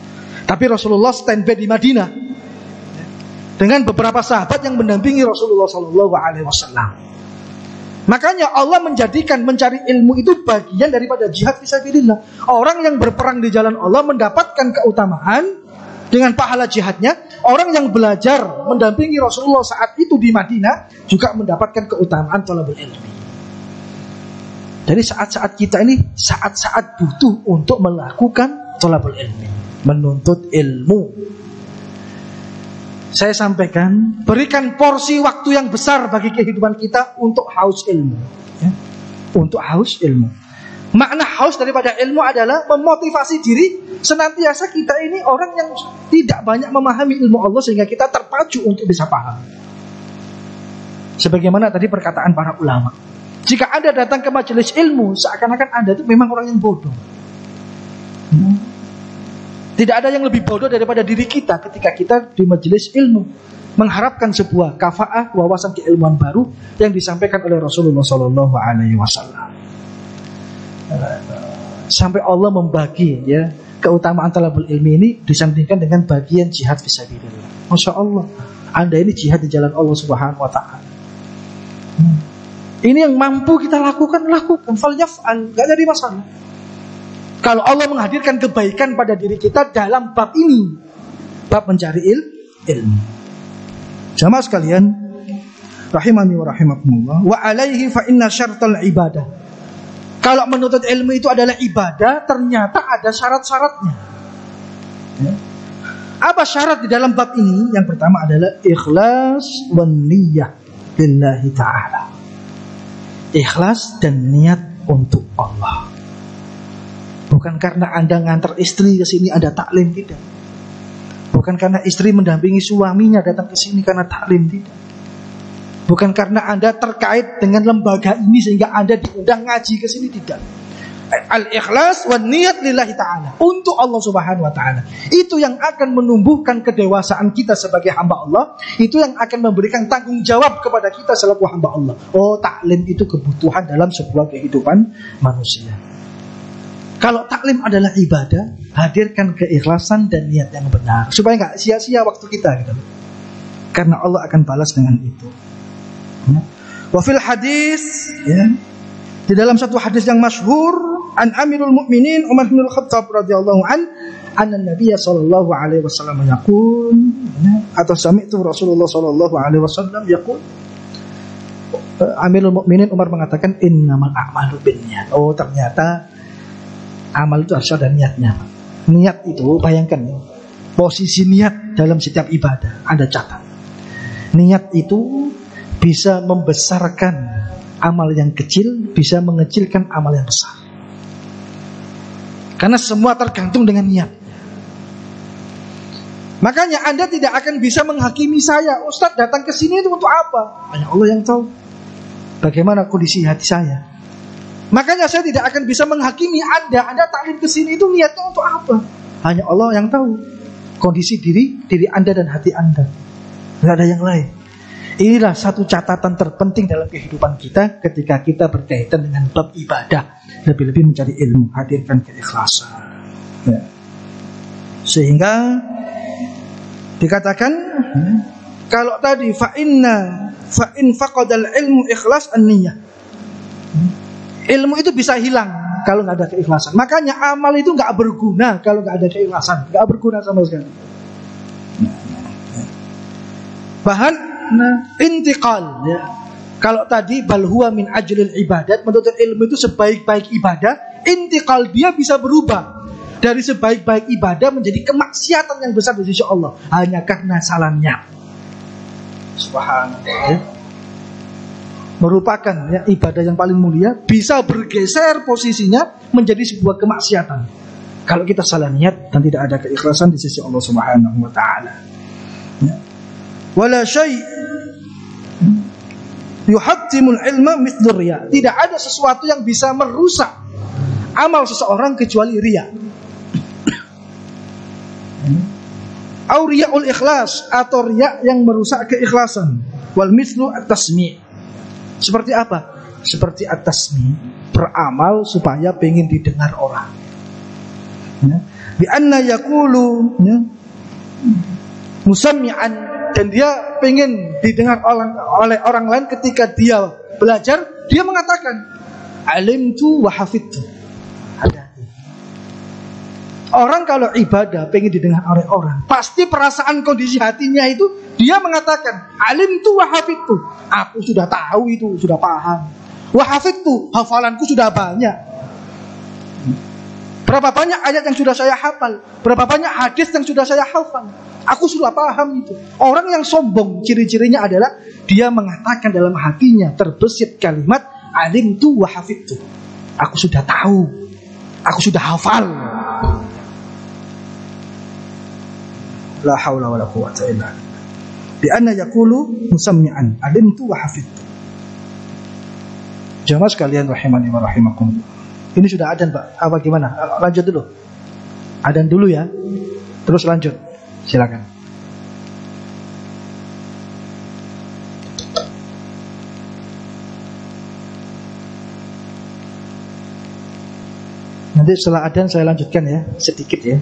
Tapi Rasulullah standby di Madinah dengan beberapa sahabat yang mendampingi Rasulullah Sallallahu Alaihi Wasallam. Makanya Allah menjadikan mencari ilmu itu bagian daripada jihad fisabilillah. Orang yang berperang di jalan Allah mendapatkan keutamaan dengan pahala jihadnya. Orang yang belajar mendampingi Rasulullah saat itu di Madinah juga mendapatkan keutamaan thalabul ilmi. Jadi saat-saat kita ini saat-saat butuh untuk melakukan thalabul ilmi, menuntut ilmu. Saya sampaikan, berikan porsi waktu yang besar bagi kehidupan kita untuk haus ilmu, ya. Untuk haus ilmu. Makna haus daripada ilmu adalah memotivasi diri senantiasa kita ini orang yang tidak banyak memahami ilmu Allah sehingga kita terpacu untuk bisa paham. Sebagaimana tadi perkataan para ulama, jika Anda datang ke majelis ilmu seakan-akan Anda itu memang orang yang bodoh. Tidak ada yang lebih bodoh daripada diri kita ketika kita di majelis ilmu mengharapkan sebuah kafaah, wawasan keilmuan baru yang disampaikan oleh Rasulullah SAW. Sampai Allah membagi ya keutamaan talabul ilmi ini disandingkan dengan bagian jihad fisabilillah. Masya Allah, Anda ini jihad di jalan Allah Subhanahu Wa Taala. Ini yang mampu kita lakukan, falyaf'al, gak jadi masalah. Kalau Allah menghadirkan kebaikan pada diri kita dalam bab ini, bab mencari ilmu. Jamaah sekalian, rahimani wa rahimakumullah, wa alaihi fa inna syartal ibadah. Kalau menuntut ilmu itu adalah ibadah, ternyata ada syarat-syaratnya. Ya. Apa syarat di dalam bab ini? Yang pertama adalah ikhlas wa niyyah lillahi ta'ala. Ikhlas dan niat untuk Allah. Bukan karena Anda ngantar istri ke sini Anda taklim, tidak. Bukan karena istri mendampingi suaminya datang ke sini karena taklim, tidak. Bukan karena Anda terkait dengan lembaga ini sehingga Anda diundang ngaji ke sini, tidak. Al-ikhlas wa niyat lillahi ta'ala, untuk Allah Subhanahu wa ta'ala. Itu yang akan menumbuhkan kedewasaan kita sebagai hamba Allah. Itu yang akan memberikan tanggung jawab kepada kita selaku hamba Allah. Oh, taklim itu kebutuhan dalam sebuah kehidupan manusia. Kalau taklim adalah ibadah, hadirkan keikhlasan dan niat yang benar supaya nggak sia-sia waktu kita gitu. Karena Allah akan balas dengan itu. Wa fil hadis, ya, di dalam satu hadis yang masyhur, an Amirul Mukminin Umar bin Khattab radhiyallahu anna Nabiy sallallahu alaihi wasallam yaqul, atau sami'tu Rasulullah sallallahu alaihi wasallam yaqul, Amirul Mukminin Umar mengatakan innamal a'malu binniyat. Oh, ternyata amal itu harus ada niatnya. Niat itu, bayangkan posisi niat dalam setiap ibadah, ada catat. Niat itu bisa membesarkan amal yang kecil, bisa mengecilkan amal yang besar. Karena semua tergantung dengan niat. Makanya Anda tidak akan bisa menghakimi saya, Ustadz datang ke sini itu untuk apa? Hanya Allah yang tahu bagaimana kondisi hati saya. Makanya saya tidak akan bisa menghakimi Anda taklim ke sini itu niatnya untuk apa? Hanya Allah yang tahu kondisi diri Anda dan hati Anda. Tidak ada yang lain. Inilah satu catatan terpenting dalam kehidupan kita ketika kita berkaitan dengan bab ibadah, lebih-lebih mencari ilmu, hadirkan keikhlasan. Ya. Sehingga dikatakan, kalau tadi fa in faqadal ilmu ikhlas an-niyyah. Ilmu itu bisa hilang kalau nggak ada keikhlasan. Makanya amal itu nggak berguna kalau nggak ada keikhlasan, nggak berguna sama sekali. Intiqal, ya. Kalau tadi bal huwa min ajlil ibadat, menuntut ilmu itu sebaik-baik ibadah, intiqal dia bisa berubah dari sebaik-baik ibadah menjadi kemaksiatan yang besar di sisi Allah hanya karena salah niat. Subhanallah, ya. Merupakan ya, ibadah yang paling mulia bisa bergeser posisinya menjadi sebuah kemaksiatan kalau kita salah niat dan tidak ada keikhlasan di sisi Allah Subhanahu wa taala. Ya. Wala syai' yuhattimul ilma mithlur riya. Tidak ada sesuatu yang bisa merusak amal seseorang kecuali riya. Au riya'ul ikhlas, atau riya yang merusak keikhlasan. Wal mithlu at-tasmi'. Seperti apa? Seperti at-tasmi', beramal supaya pengen didengar orang. Ya. Bi anna yaqulu, ya, musammi'an, dan dia pengen didengar oleh orang lain. Ketika dia belajar, dia mengatakan alimtu wa hafidtu. Orang kalau ibadah pengen didengar oleh orang, pasti perasaan kondisi hatinya itu dia mengatakan alimtu wa hafidtu. Aku sudah tahu itu, sudah paham. Wa hafidtu, hafalanku sudah banyak. Berapa banyak ayat yang sudah saya hafal, berapa banyak hadis yang sudah saya hafal. Aku sudah paham itu. Orang yang sombong ciri-cirinya adalah dia mengatakan dalam hatinya terbesit kalimat alimtu wa hafidtu. Aku sudah tahu, aku sudah hafal. La haula wala quwwata illa billah. Bi anna yaqulu musammi'an alimtu wa hafidtu. Jamaah sekalian rahimani wa rahimakumullah. Ini sudah adzan, Pak. Apa gimana? Lanjut dulu. Adzan dulu ya. Terus lanjut. Silakan. Nanti setelah adzan saya lanjutkan ya, sedikit ya.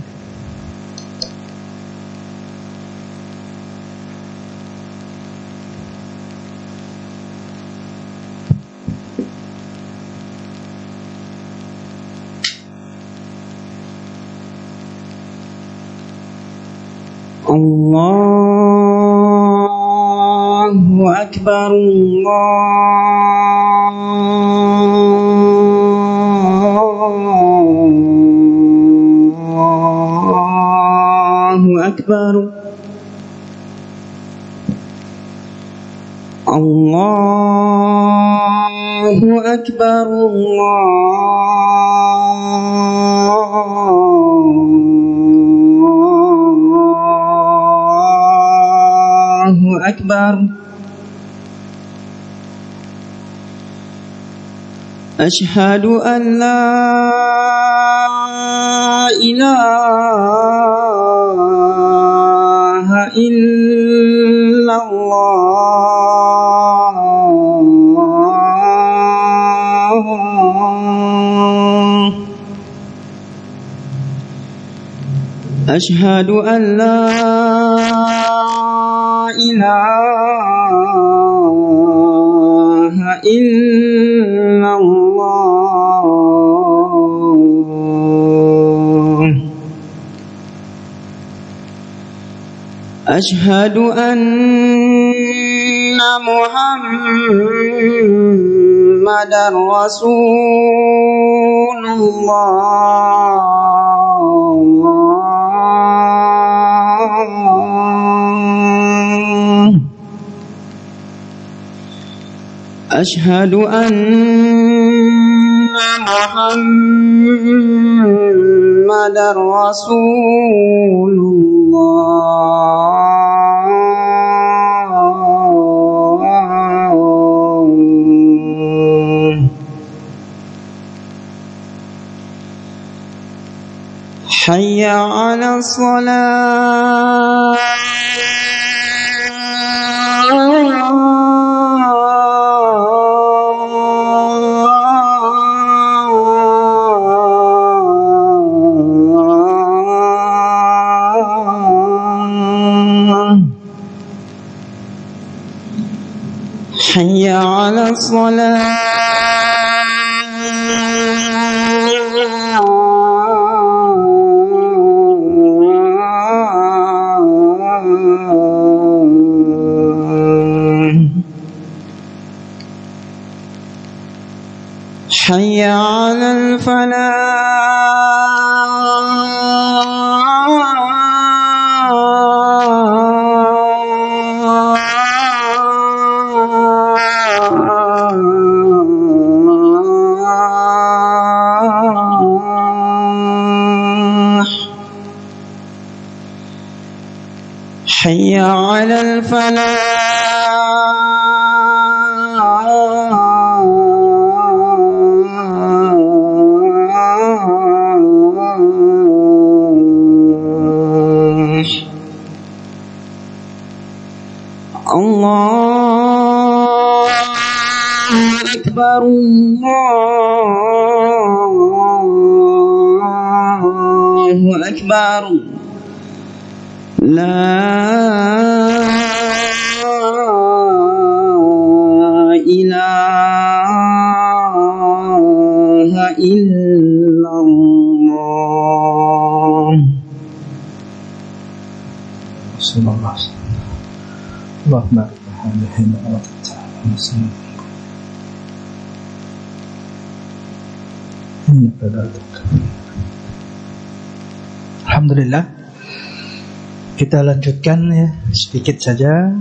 Allahu Akbar, Allahu Akbar, Allahu Akbar, Allahu Akbar. Asyhadu an la ilaha illallah. Asyhadu an la ilaha illallah. Asyhadu anna Muhammadar Rasulullah. Asyhadu anna Muhammadar Rasulullah. Hayya 'alas shalah. Hayya 'alas shalah. Hayya 'alal falah. Hayya 'alal falah. Allahu Akbar, Allahu Akbar. La ilaha illallah. Subhanallah. Allahumma rahmatullahi wa barakatuh. Alhamdulillah. Kita lanjutkan ya, sedikit saja.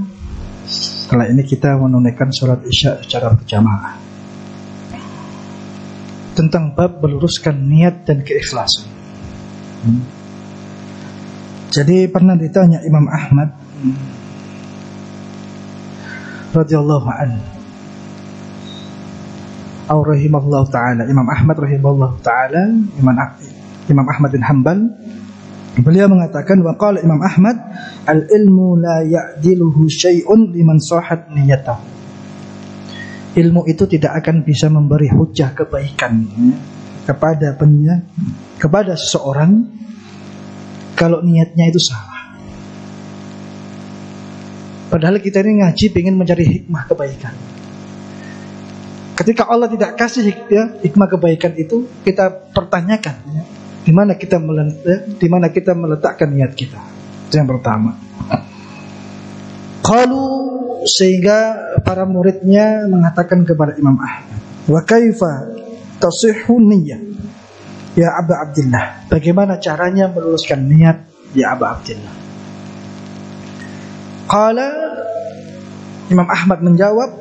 Setelah ini kita menunaikan sholat isya secara berjamaah. tentang bab meluruskan niat dan keikhlasan. Jadi pernah ditanya Imam Ahmad radhiyallahu anhu, atau rahimahullah taala, Imam Ahmad rahimahullah taala, Imam Ahmad bin Hanbal, beliau mengatakan, waqala Imam Ahmad, al-ilmu la ya'diluhu syai'un liman sahat niyatahu. Ilmu itu tidak akan bisa memberi hujah kebaikan kepada seseorang kalau niatnya itu salah. Padahal kita ini ngaji ingin mencari hikmah kebaikan. Ketika Allah tidak kasih hikmah kebaikan itu, kita pertanyakan di mana kita meletakkan niat kita. Itu yang pertama. Qalu, sehingga para muridnya mengatakan kepada Imam Ahmad, wa kaifa tasihhu niyyah ya Aba Abdillah, bagaimana caranya meluruskan niat ya Aba Abdillah? Qala, Imam Ahmad menjawab,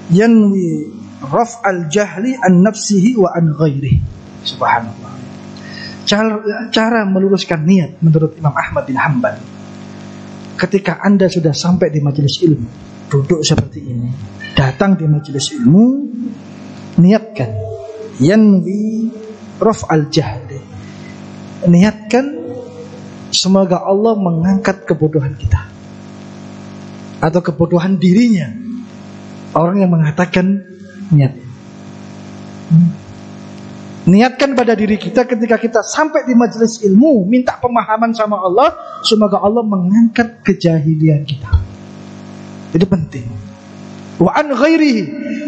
yanwi raf'al jahli an nafsihi wa an ghairihi. Subhanallah. Cara meluruskan niat menurut Imam Ahmad bin Hanbal, ketika Anda sudah sampai di majelis ilmu, duduk seperti ini, datang di majelis ilmu, niatkan yanwi raf'al jahli, niatkan semoga Allah mengangkat kebodohan kita atau kebodohan dirinya orang yang mengatakan niat. Niatkan pada diri kita ketika kita sampai di majelis ilmu, minta pemahaman sama Allah, semoga Allah mengangkat kejahilian kita. Itu penting. Wa an ghairihi,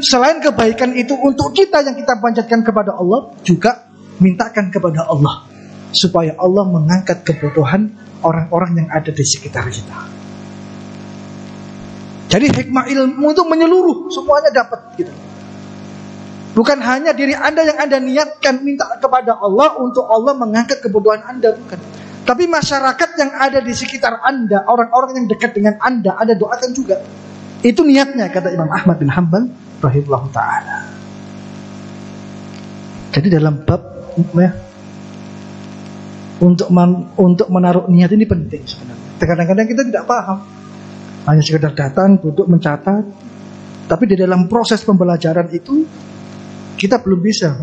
selain kebaikan itu untuk kita yang kita panjatkan kepada Allah, juga mintakan kepada Allah supaya Allah mengangkat kebodohan orang-orang yang ada di sekitar kita. Jadi hikmah ilmu itu menyeluruh, semuanya dapat gitu. Bukan hanya diri Anda yang Anda niatkan minta kepada Allah untuk Allah mengangkat kebodohan Anda, bukan. Tapi masyarakat yang ada di sekitar Anda, orang-orang yang dekat dengan Anda, Anda doakan juga. Itu niatnya, kata Imam Ahmad bin Hanbal rahimahullah ta'ala. Jadi dalam bab untuk menaruh niat ini penting sebenarnya. Kadang-kadang kita tidak paham, hanya sekedar datang, duduk, mencatat. Tapi di dalam proses pembelajaran itu kita belum bisa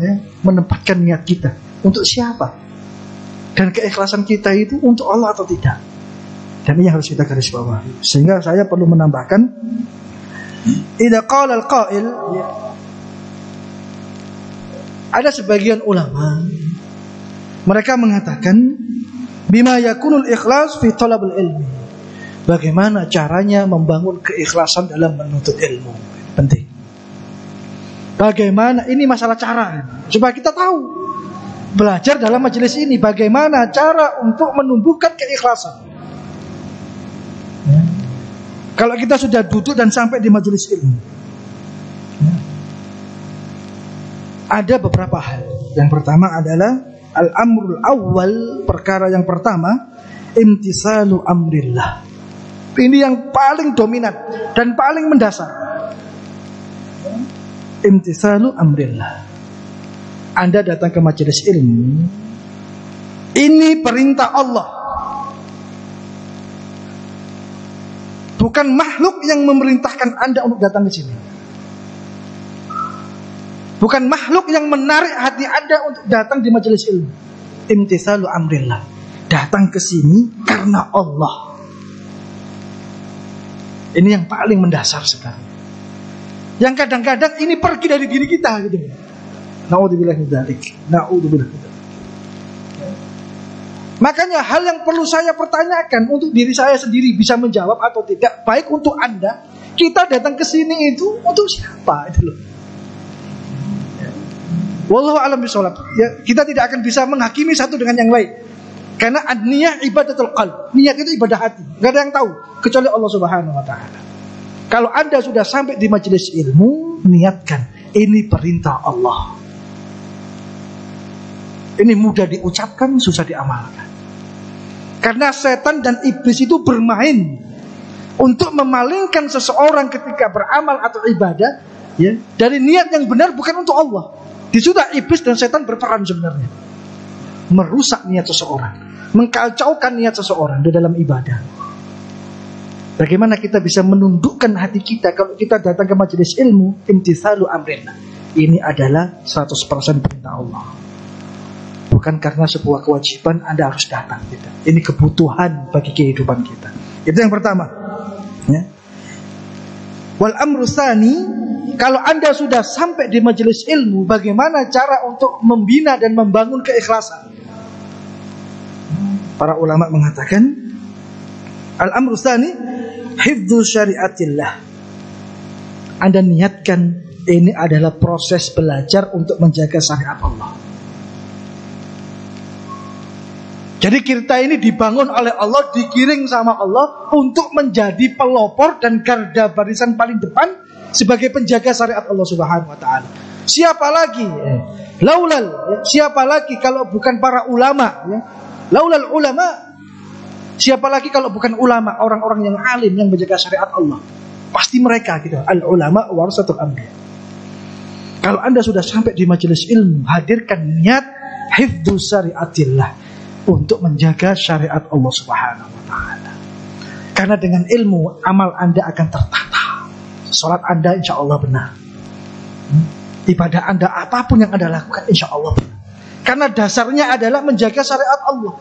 menempatkan niat kita untuk siapa, dan keikhlasan kita itu untuk Allah atau tidak. Dan ini harus kita garis bawahi. Sehingga saya perlu menambahkan, idza qala al-qail, ada sebagian ulama mereka mengatakan bima yakunul ikhlas fi talabul ilmi, bagaimana caranya membangun keikhlasan dalam menuntut ilmu. Penting. Bagaimana, ini masalah cara, supaya kita tahu belajar dalam majelis ini bagaimana cara untuk menumbuhkan keikhlasan. Kalau kita sudah duduk dan sampai di majelis ilmu, ada beberapa hal. Yang pertama adalah al-amrul awal, perkara yang pertama, imtisalu amrillah. Ini yang paling dominan dan paling mendasar. Imtisalu amrillah. Anda datang ke majelis ilmu, ini perintah Allah. Bukan makhluk yang memerintahkan Anda untuk datang ke sini. Bukan makhluk yang menarik hati Anda untuk datang di majelis ilmu. Imtisalu amrillah. Datang ke sini karena Allah. Ini yang paling mendasar sekarang. Yang kadang-kadang ini pergi dari diri kita gitu. Na'udzubillah min dzalik. Na'udzubillah min dzalik. Makanya hal yang perlu saya pertanyakan untuk diri saya sendiri, bisa menjawab atau tidak, baik untuk Anda, kita datang ke sini itu untuk siapa itu loh. Wallahu a'lam bishawab. Ya, kita tidak akan bisa menghakimi satu dengan yang lain. Karena an-niyah ibadatul qalb. Niat itu ibadah hati. Enggak ada yang tahu kecuali Allah Subhanahu wa taala. Kalau Anda sudah sampai di majelis ilmu, niatkan, ini perintah Allah. Ini mudah diucapkan, susah diamalkan. Karena setan dan iblis itu bermain untuk memalingkan seseorang ketika beramal atau ibadah, ya, dari niat yang benar bukan untuk Allah. Di situ iblis dan setan berperan sebenarnya, merusak niat seseorang, mengkacaukan niat seseorang di dalam ibadah. Bagaimana kita bisa menundukkan hati kita kalau kita datang ke majelis ilmu? Imtithalu amrillah. Ini adalah 100% perintah Allah. Bukan karena sebuah kewajiban Anda harus datang. Ini kebutuhan bagi kehidupan kita. Itu yang pertama. Ya. Wal amru tsani, kalau Anda sudah sampai di majelis ilmu, bagaimana cara untuk membina dan membangun keikhlasan? Para ulama mengatakan, al-amru tsani hifdzu syariatillah. Anda niatkan ini adalah proses belajar untuk menjaga syariat Allah. Jadi kita ini dibangun oleh Allah, digiring sama Allah untuk menjadi pelopor dan garda barisan paling depan sebagai penjaga syariat Allah Subhanahu wa taala. Siapa lagi? Laulal, siapa lagi kalau bukan para ulama, ya? Laulal ulama, siapa lagi kalau bukan ulama, orang-orang yang alim yang menjaga syariat Allah? Pasti mereka gitu. Al ulama warasatul anbiya. Kalau Anda sudah sampai di majelis ilmu, hadirkan niat hifdzu syariatillah, untuk menjaga syariat Allah Subhanahu wa taala. Karena dengan ilmu amal Anda akan tertata. Salat Anda insya Allah benar. Ibadah Anda apapun yang Anda lakukan insya Allah benar. Karena dasarnya adalah menjaga syariat Allah.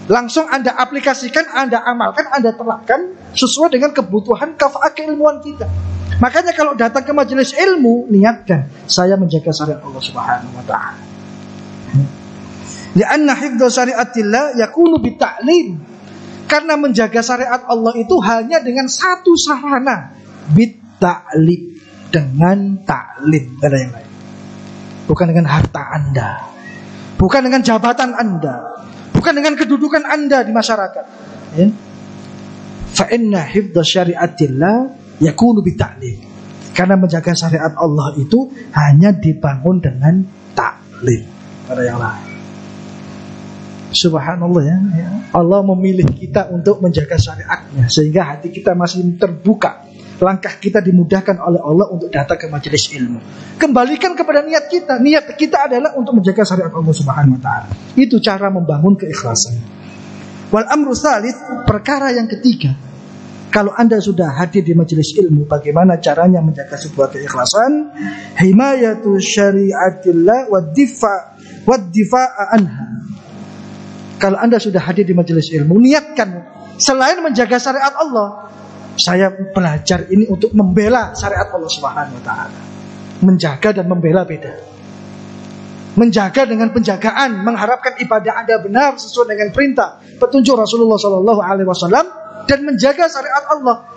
Langsung Anda aplikasikan, Anda amalkan, Anda terapkan sesuai dengan kebutuhan kafa'ah keilmuan kita. Makanya kalau datang ke majelis ilmu, niatkan saya menjaga syariat Allah Subhanahu wa taala. Lianna hifdzu syariatillah yakunu bita'lim. Karena menjaga syariat Allah itu hanya dengan satu sarana, bita'lim, dengan ta'lim, ada yang lain. Bukan dengan harta Anda, bukan dengan jabatan Anda, bukan dengan kedudukan Anda di masyarakat. Ya. Fa inna hifdzu syariatillah yakunu bita'lim. Karena menjaga syariat Allah itu hanya dibangun dengan ta'lim, ada yang lain. Subhanallah ya. Allah memilih kita untuk menjaga syariatnya, sehingga hati kita masih terbuka. Langkah kita dimudahkan oleh Allah untuk datang ke majelis ilmu. Kembalikan kepada niat kita. Niat kita adalah untuk menjaga syariat Allah Subhanahu wa taala. Itu cara membangun keikhlasan. Wal amru tsalits, perkara yang ketiga. Kalau Anda sudah hadir di majelis ilmu, bagaimana caranya menjaga sebuah keikhlasan? Himayatu syariatillah wad difa' anha. Kalau Anda sudah hadir di majelis ilmu, niatkan selain menjaga syariat Allah, saya belajar ini untuk membela syariat Allah Subhanahu wa taala. Menjaga dan membela beda. Menjaga dengan penjagaan, mengharapkan ibadah Anda benar sesuai dengan perintah petunjuk Rasulullah sallallahu alaihi wasallam, dan menjaga syariat Allah,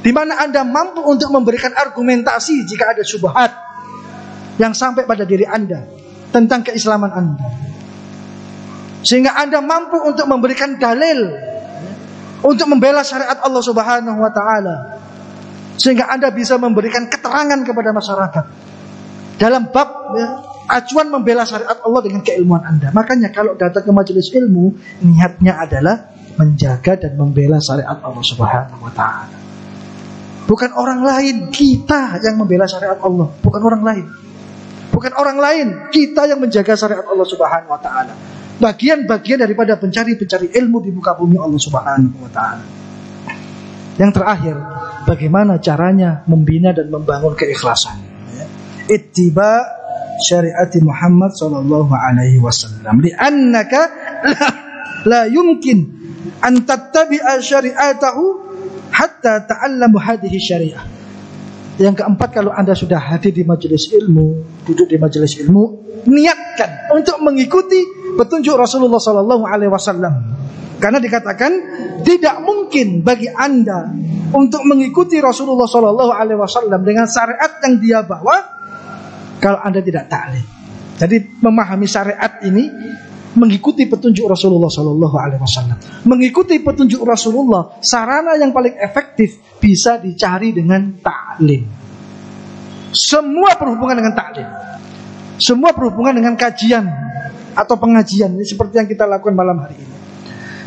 di mana Anda mampu untuk memberikan argumentasi jika ada syubhat yang sampai pada diri Anda tentang keislaman Anda. Sehingga Anda mampu untuk memberikan dalil untuk membela syariat Allah Subhanahu wa taala. Sehingga Anda bisa memberikan keterangan kepada masyarakat dalam bab acuan membela syariat Allah dengan keilmuan Anda. Makanya kalau datang ke majelis ilmu, niatnya adalah menjaga dan membela syariat Allah Subhanahu wa taala. Bukan orang lain, kita yang membela syariat Allah, bukan orang lain. Bukan orang lain, kita yang menjaga syariat Allah Subhanahu wa taala. Bagian-bagian daripada pencari-pencari ilmu di muka bumi Allah Subhanahu wa taala. Yang terakhir, bagaimana caranya membina dan membangun keikhlasan? Ittiba syariati Muhammad sallallahu alaihi wasallam. Li'annaka la yumkin an tattabi'a syari'atahu hatta ta'allamu hadhihi syari'ah. Yang keempat, kalau Anda sudah hadir di majelis ilmu, duduk di majelis ilmu, niatkan untuk mengikuti petunjuk Rasulullah sallallahu alaihi wasallam. Karena dikatakan tidak mungkin bagi Anda untuk mengikuti Rasulullah sallallahu alaihi wasallam dengan syariat yang dia bawa kalau Anda tidak ta'lim. Jadi memahami syariat ini, mengikuti petunjuk Rasulullah sallallahu alaihi wasallam. Mengikuti petunjuk Rasulullah, sarana yang paling efektif bisa dicari dengan ta'lim. Semua berhubungan dengan ta'lim. Semua berhubungan dengan kajian atau pengajian, ini seperti yang kita lakukan malam hari ini.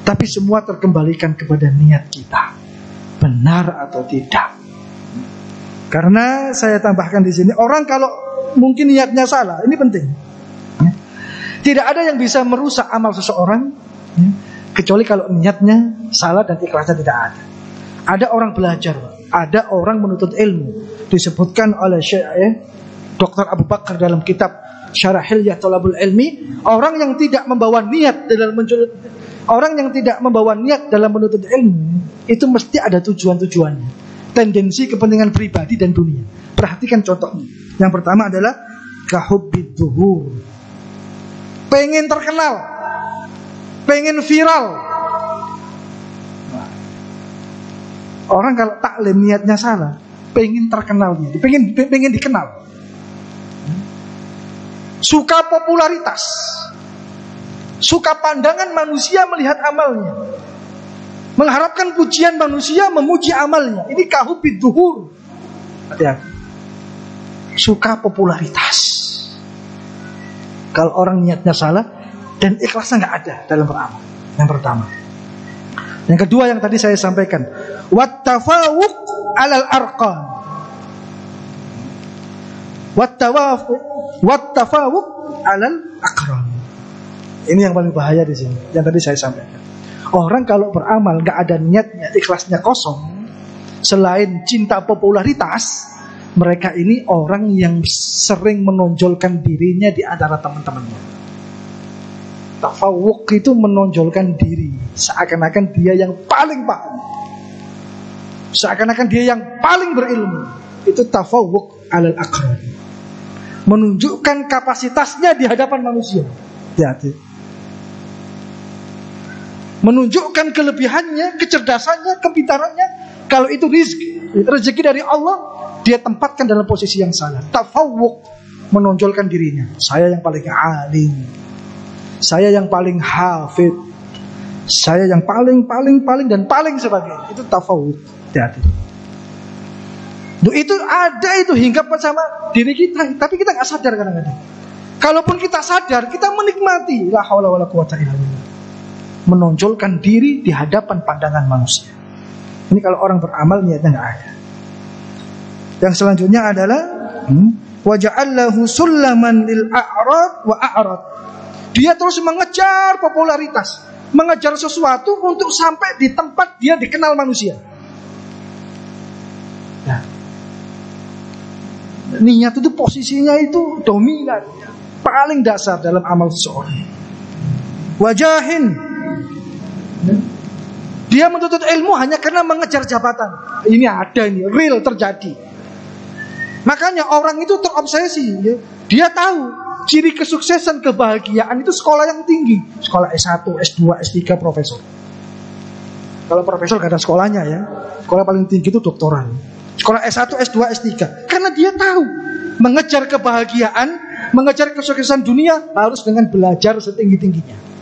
Tapi semua terkembalikan kepada niat kita, benar atau tidak. Karena saya tambahkan di sini, orang kalau mungkin niatnya salah. Ini penting. Tidak ada yang bisa merusak amal seseorang kecuali kalau niatnya salah dan ikhlasnya tidak ada. Ada orang belajar, ada orang menuntut ilmu. Disebutkan oleh Syekh Dr. Abu Bakar dalam kitab Syarah Hilyah Thalabul Ilmi, orang yang tidak membawa niat dalam menuntut ilmu itu mesti ada tujuannya, tendensi kepentingan pribadi dan dunia. Perhatikan contohnya. Yang pertama adalah kahubbid dhuhur, pengen terkenal, pengen viral. Orang kalau taklim niatnya salah, pengen terkenalnya, pengen dikenal, suka popularitas, suka pandangan manusia melihat amalnya, mengharapkan pujian manusia memuji amalnya. Ini kahubbid dhuhur. Hati-hati. Suka popularitas. Kalau orang niatnya salah dan ikhlasnya nggak ada dalam beramal. Yang pertama. Yang kedua yang tadi saya sampaikan, wattafawuq 'alal arqam. Wattafawuq 'alal aqran. Ini yang paling bahaya di sini. Yang tadi saya sampaikan. Orang kalau beramal nggak ada niatnya, ikhlasnya kosong, selain cinta popularitas, mereka ini orang yang sering menonjolkan dirinya di antara teman-temannya. Tafawuq itu menonjolkan diri, seakan-akan dia yang paling paham, seakan-akan dia yang paling berilmu. Itu tafawuq 'alal aqran, menunjukkan kapasitasnya di hadapan manusia. Hati-hati. Menunjukkan kelebihannya, kecerdasannya, kepintarannya. Kalau itu rezeki dari Allah, dia tempatkan dalam posisi yang salah. Tafawuq, menonjolkan dirinya. Saya yang paling alim, saya yang paling hafid, saya yang paling dan paling sebagainya. Itu tafawuq. Hati-hati. Itu ada, itu hinggap sama diri kita, tapi kita nggak sadar kadang-kadang. Kalaupun kita sadar, kita menikmati la haula wala quwata illa billah, menonjolkan diri di hadapan pandangan manusia. Ini kalau orang beramal niatnya nggak ada. Yang selanjutnya adalah waja'allahu sullaman lil a'rad wa a'rad. Dia terus mengejar popularitas, mengejar sesuatu untuk sampai di tempat dia dikenal manusia. Nah, niat itu posisinya itu dominan, paling dasar dalam amal seseorang. Wajahin, dia menuntut ilmu hanya karena mengejar jabatan. Ini ada, ini real terjadi. Makanya orang itu terobsesi, ya. Dia tahu ciri kesuksesan, kebahagiaan itu sekolah yang tinggi, sekolah S1, S2, S3, profesor. Kalau profesor gak ada sekolahnya ya. Sekolah paling tinggi itu doktoral. Sekolah S1, S2, S3. Karena dia tahu mengejar kebahagiaan, mengejar kesuksesan dunia harus dengan belajar setinggi-tingginya.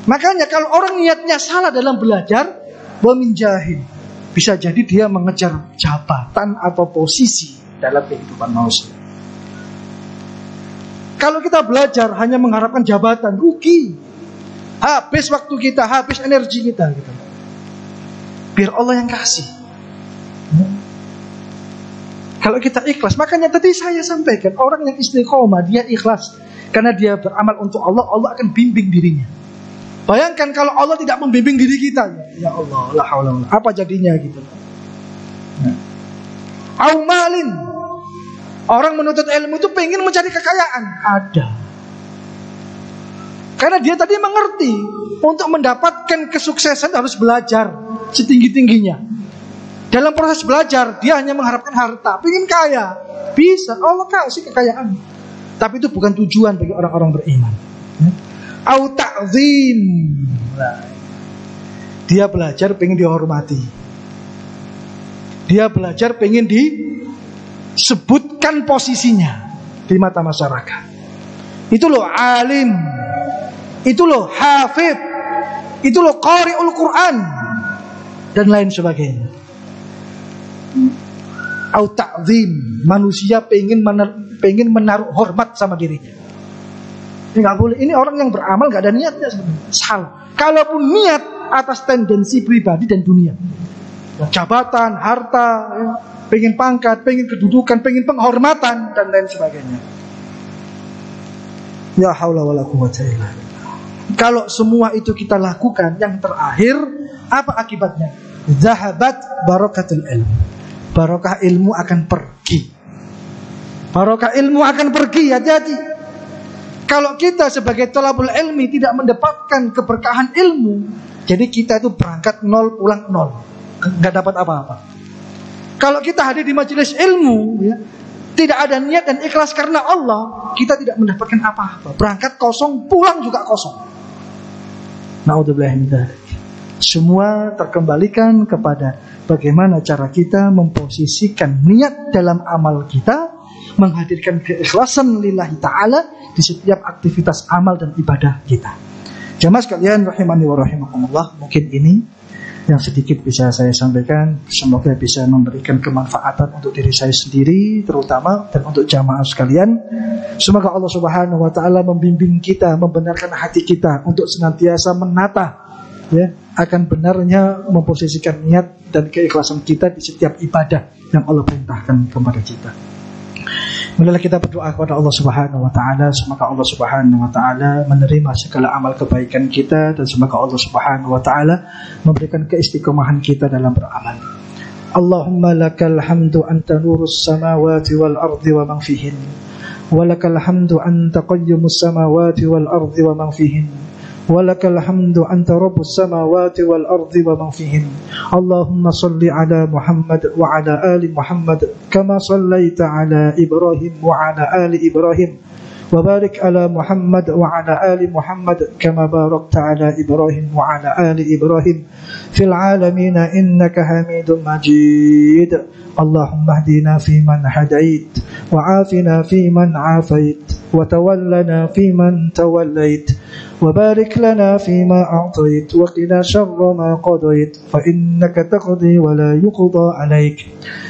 Makanya kalau orang niatnya salah dalam belajar, waminjahil, bisa jadi dia mengejar jabatan atau posisi dalam kehidupan manusia. Kalau kita belajar hanya mengharapkan jabatan, rugi. Habis waktu kita, habis energi kita gitu. Biar Allah yang kasih. Kalau kita ikhlas, makanya tadi saya sampaikan, orang yang istiqomah, dia ikhlas karena dia beramal untuk Allah, Allah akan bimbing dirinya. Bayangkan kalau Allah tidak membimbing diri kita, ya Allah, la haula wala, apa jadinya gitu. Aumalin, orang menuntut ilmu itu pengen mencari kekayaan, ada. Karena dia tadi mengerti untuk mendapatkan kesuksesan harus belajar setinggi-tingginya. Dalam proses belajar dia hanya mengharapkan harta, pengen kaya, bisa Allah kasih kekayaan. Tapi itu bukan tujuan bagi orang-orang beriman. Au ta'zim, dia belajar pengen dihormati, dia belajar pengen disebutkan posisinya di mata masyarakat. Itu loh alim, itu loh hafid, itu loh qari'ul Quran dan lain sebagainya. Au ta'zim, manusia pengen menaruh hormat sama dirinya. Ini nggak boleh. Ini orang yang beramal nggak ada niatnya sebenarnya. Salah. Kalaupun niat atas tendensi pribadi dan dunia. jabatan, harta, ya, pengen pangkat, pengen kedudukan, pengen penghormatan dan lain sebagainya. Ya haula wala quwwata illa billah. Kalau semua itu kita lakukan, yang terakhir apa akibatnya? Zahabat barakatul ilm. Barokah ilmu akan pergi. Barokah ilmu akan pergi, hati-hati. Kalau kita sebagai thalabul ilmi tidak mendapatkan keberkahan ilmu, jadi kita itu berangkat nol, pulang nol, nggak dapat apa-apa. Kalau kita hadir di majelis ilmu, ya, tidak ada niat dan ikhlas karena Allah, kita tidak mendapatkan apa-apa. Berangkat kosong, pulang juga kosong. Na'udzubillah min dzalik. Semua terkembalikan kepada bagaimana cara kita memposisikan niat dalam amal kita, menghadirkan keikhlasan lillahi ta'ala di setiap aktivitas amal dan ibadah kita. Jamaah sekalian rahimani wa rahimakumullah, mungkin ini yang sedikit bisa saya sampaikan. Semoga bisa memberikan kemanfaatan untuk diri saya sendiri terutama, dan untuk jamaah sekalian. Semoga Allah Subhanahu wa taala membimbing kita, membenarkan hati kita untuk senantiasa menata, ya, akan benarnya memposisikan niat dan keikhlasan kita di setiap ibadah yang Allah perintahkan kepada kita. Marilah kita berdoa kepada Allah Subhanahu wa taala, semoga Allah Subhanahu wa taala menerima segala amal kebaikan kita, dan semoga Allah Subhanahu wa taala memberikan keistiqomahan kita dalam beramal. Allahumma lakal hamdu anta nurus samawati wal ardi wa man fihin, wa lakal hamdu anta qayyumus samawati wal ardi wa man fihin, ولك الحمد أنت رب السماوات والأرض ومن فيهن. اللهم صل على محمد وعلى آل محمد كما صليت على إبراهيم وعلى آل إبراهيم، وبارك على محمد وعلى آل محمد كما باركت على إبراهيم وعلى آل إبراهيم في العالمين إنك حميد مجيد. اللهم اهدنا فيمن هديت، وعافنا فيمن عافيت، وتولنا فيمن توليت، وبارك لنا فيما أعطيت، وقنا شر ما قضيت، فإنك تقضي ولا يقضى عليك.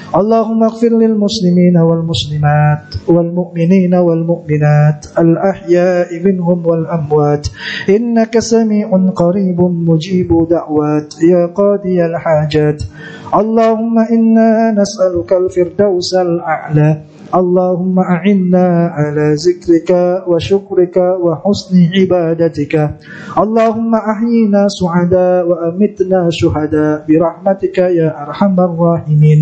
اللهم اغفر للمسلمين والمسلمات والمؤمنين والمؤمنات الأحياء منهم والأموات، إنك سميع قريب مجيب دعوات يا قاضي الحاجات. اللهم إنا نسألك الفردوس الأعلى. اللهم أعنا على ذكرك وشكرك وحسن عبادتك. اللهم أحينا سعداء وأمتنا شهداء برحمتك يا أرحم الراحمين.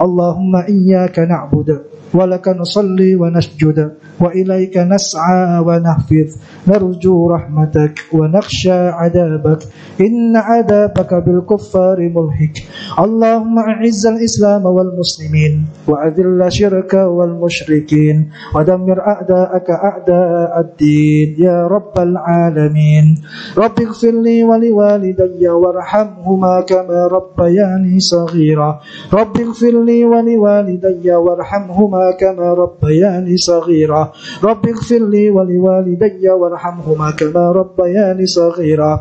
اللهم إياك نعبد ولك نصلي ونسجد، وإليك نسعى ونحفظ، نرجو رحمتك ونخشى عذابك، إن عذابك بالكفار ملحق. اللهم أعز الإسلام والمسلمين، وأذل الشرك والمشركين، ودمر أعداءك أعداء الدين يا رب العالمين. رب اغفر لي ولوالدي وارحمهما كما ربياني صغيرا. رب اغفر لي ولوالدي وارحمهما كما ربياني صغيرا. رب اغفر لي ولوالدي وارحمهما كما ربياني صغيرا.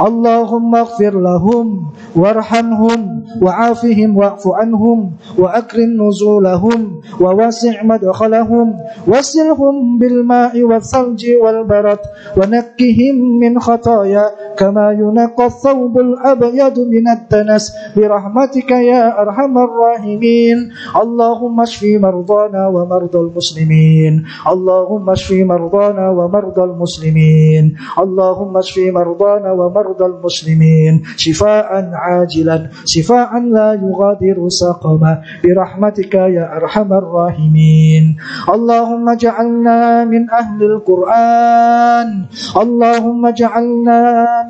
اللهم اغفر لهم وارحمهم وعافهم واعف عنهم وأكرم نزولهم ووسع مدخلهم واسلهم بالماء والثلج والبرد ونقهم من خطايا كما ينقى الثوب الأبيض من الدنس برحمتك يا أرحم الراحمين. اللهم اشف مرضانا ومرضى المسلمين. اللهم اشف مرضانا ومرضى المسلمين. اللهم اشف مرضانا ومرضى المسلمين شفاء عاجلا شفاء لا يغادر سقما برحمتك يا أرحم الراحمين. اللهم اجعلنا من أهل القرآن. اللهم اجعلنا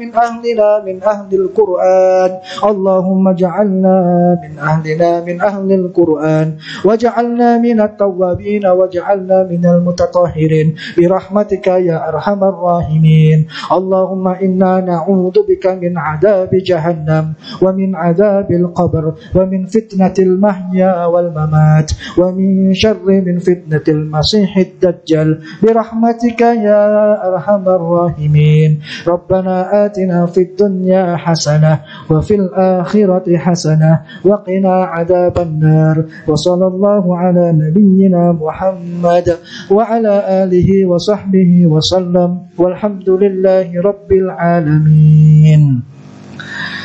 من أهلنا من أهل القرآن. اللهم اجعلنا من أهلنا من أهل القرآن، واجعلنا من التوابين، واجعلنا من المتطهرين برحمتك يا أرحم الراحمين. اللهم إنا نعوذ بك من عذاب جهنم ومن عذاب القبر ومن فتنة المحيا والممات ومن شر من فتنة المسيح الدجال برحمتك يا أرحم الراحمين. ربنا آتنا في الدنيا حسنة وفي الآخرة حسنة وقنا عذاب النار. وصلى الله على نبينا محمد وعلى آله وصحبه وسلم والحمد لله رب العالمين.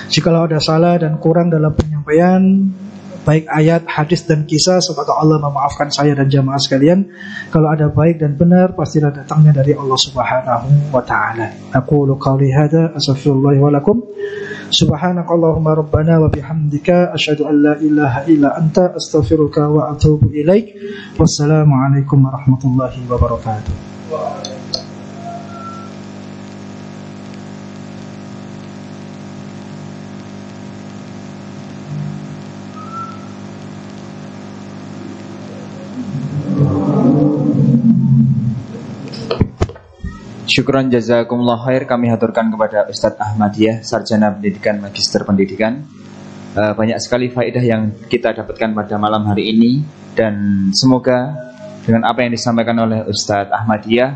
Jikalau ada salah dan kurang dalam penyampaian penyampaian baik ayat, hadis dan kisah. Semoga Allah memaafkan saya dan jamaah sekalian. Kalau ada baik dan benar pastilah datangnya dari Allah Subhanahu wa taala. Aqulu qouli hadza astaghfirullah wa lakum. Subhanakallahumma rabbana wa bihamdika asyhadu an la ilaha illa anta astaghfiruka wa atubu ilaik. Wassalamu alaikum warahmatullahi wabarakatuh. Syukran jazakumullah khair kami haturkan kepada Ustadz Ahmadiyah, Sarjana Pendidikan, Magister Pendidikan. Banyak sekali faedah yang kita dapatkan pada malam hari ini, dan semoga dengan apa yang disampaikan oleh Ustadz Ahmadiyah,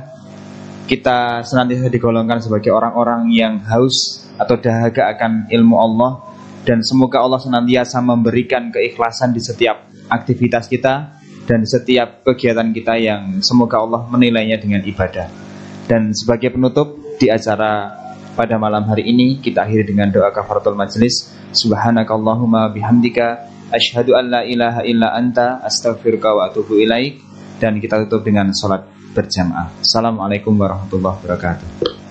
kita senantiasa digolongkan sebagai orang-orang yang haus atau dahaga akan ilmu Allah, dan semoga Allah senantiasa memberikan keikhlasan di setiap aktivitas kita dan setiap kegiatan kita yang semoga Allah menilainya dengan ibadah. Dan sebagai penutup di acara pada malam hari ini, kita akhiri dengan doa kafaratul majlis. Subhanakallahumma bihamdika asyhadu an la ilaha illa anta astaghfiruka wa atubu ilaik. Dan kita tutup dengan sholat berjamaah. Assalamualaikum warahmatullahi wabarakatuh.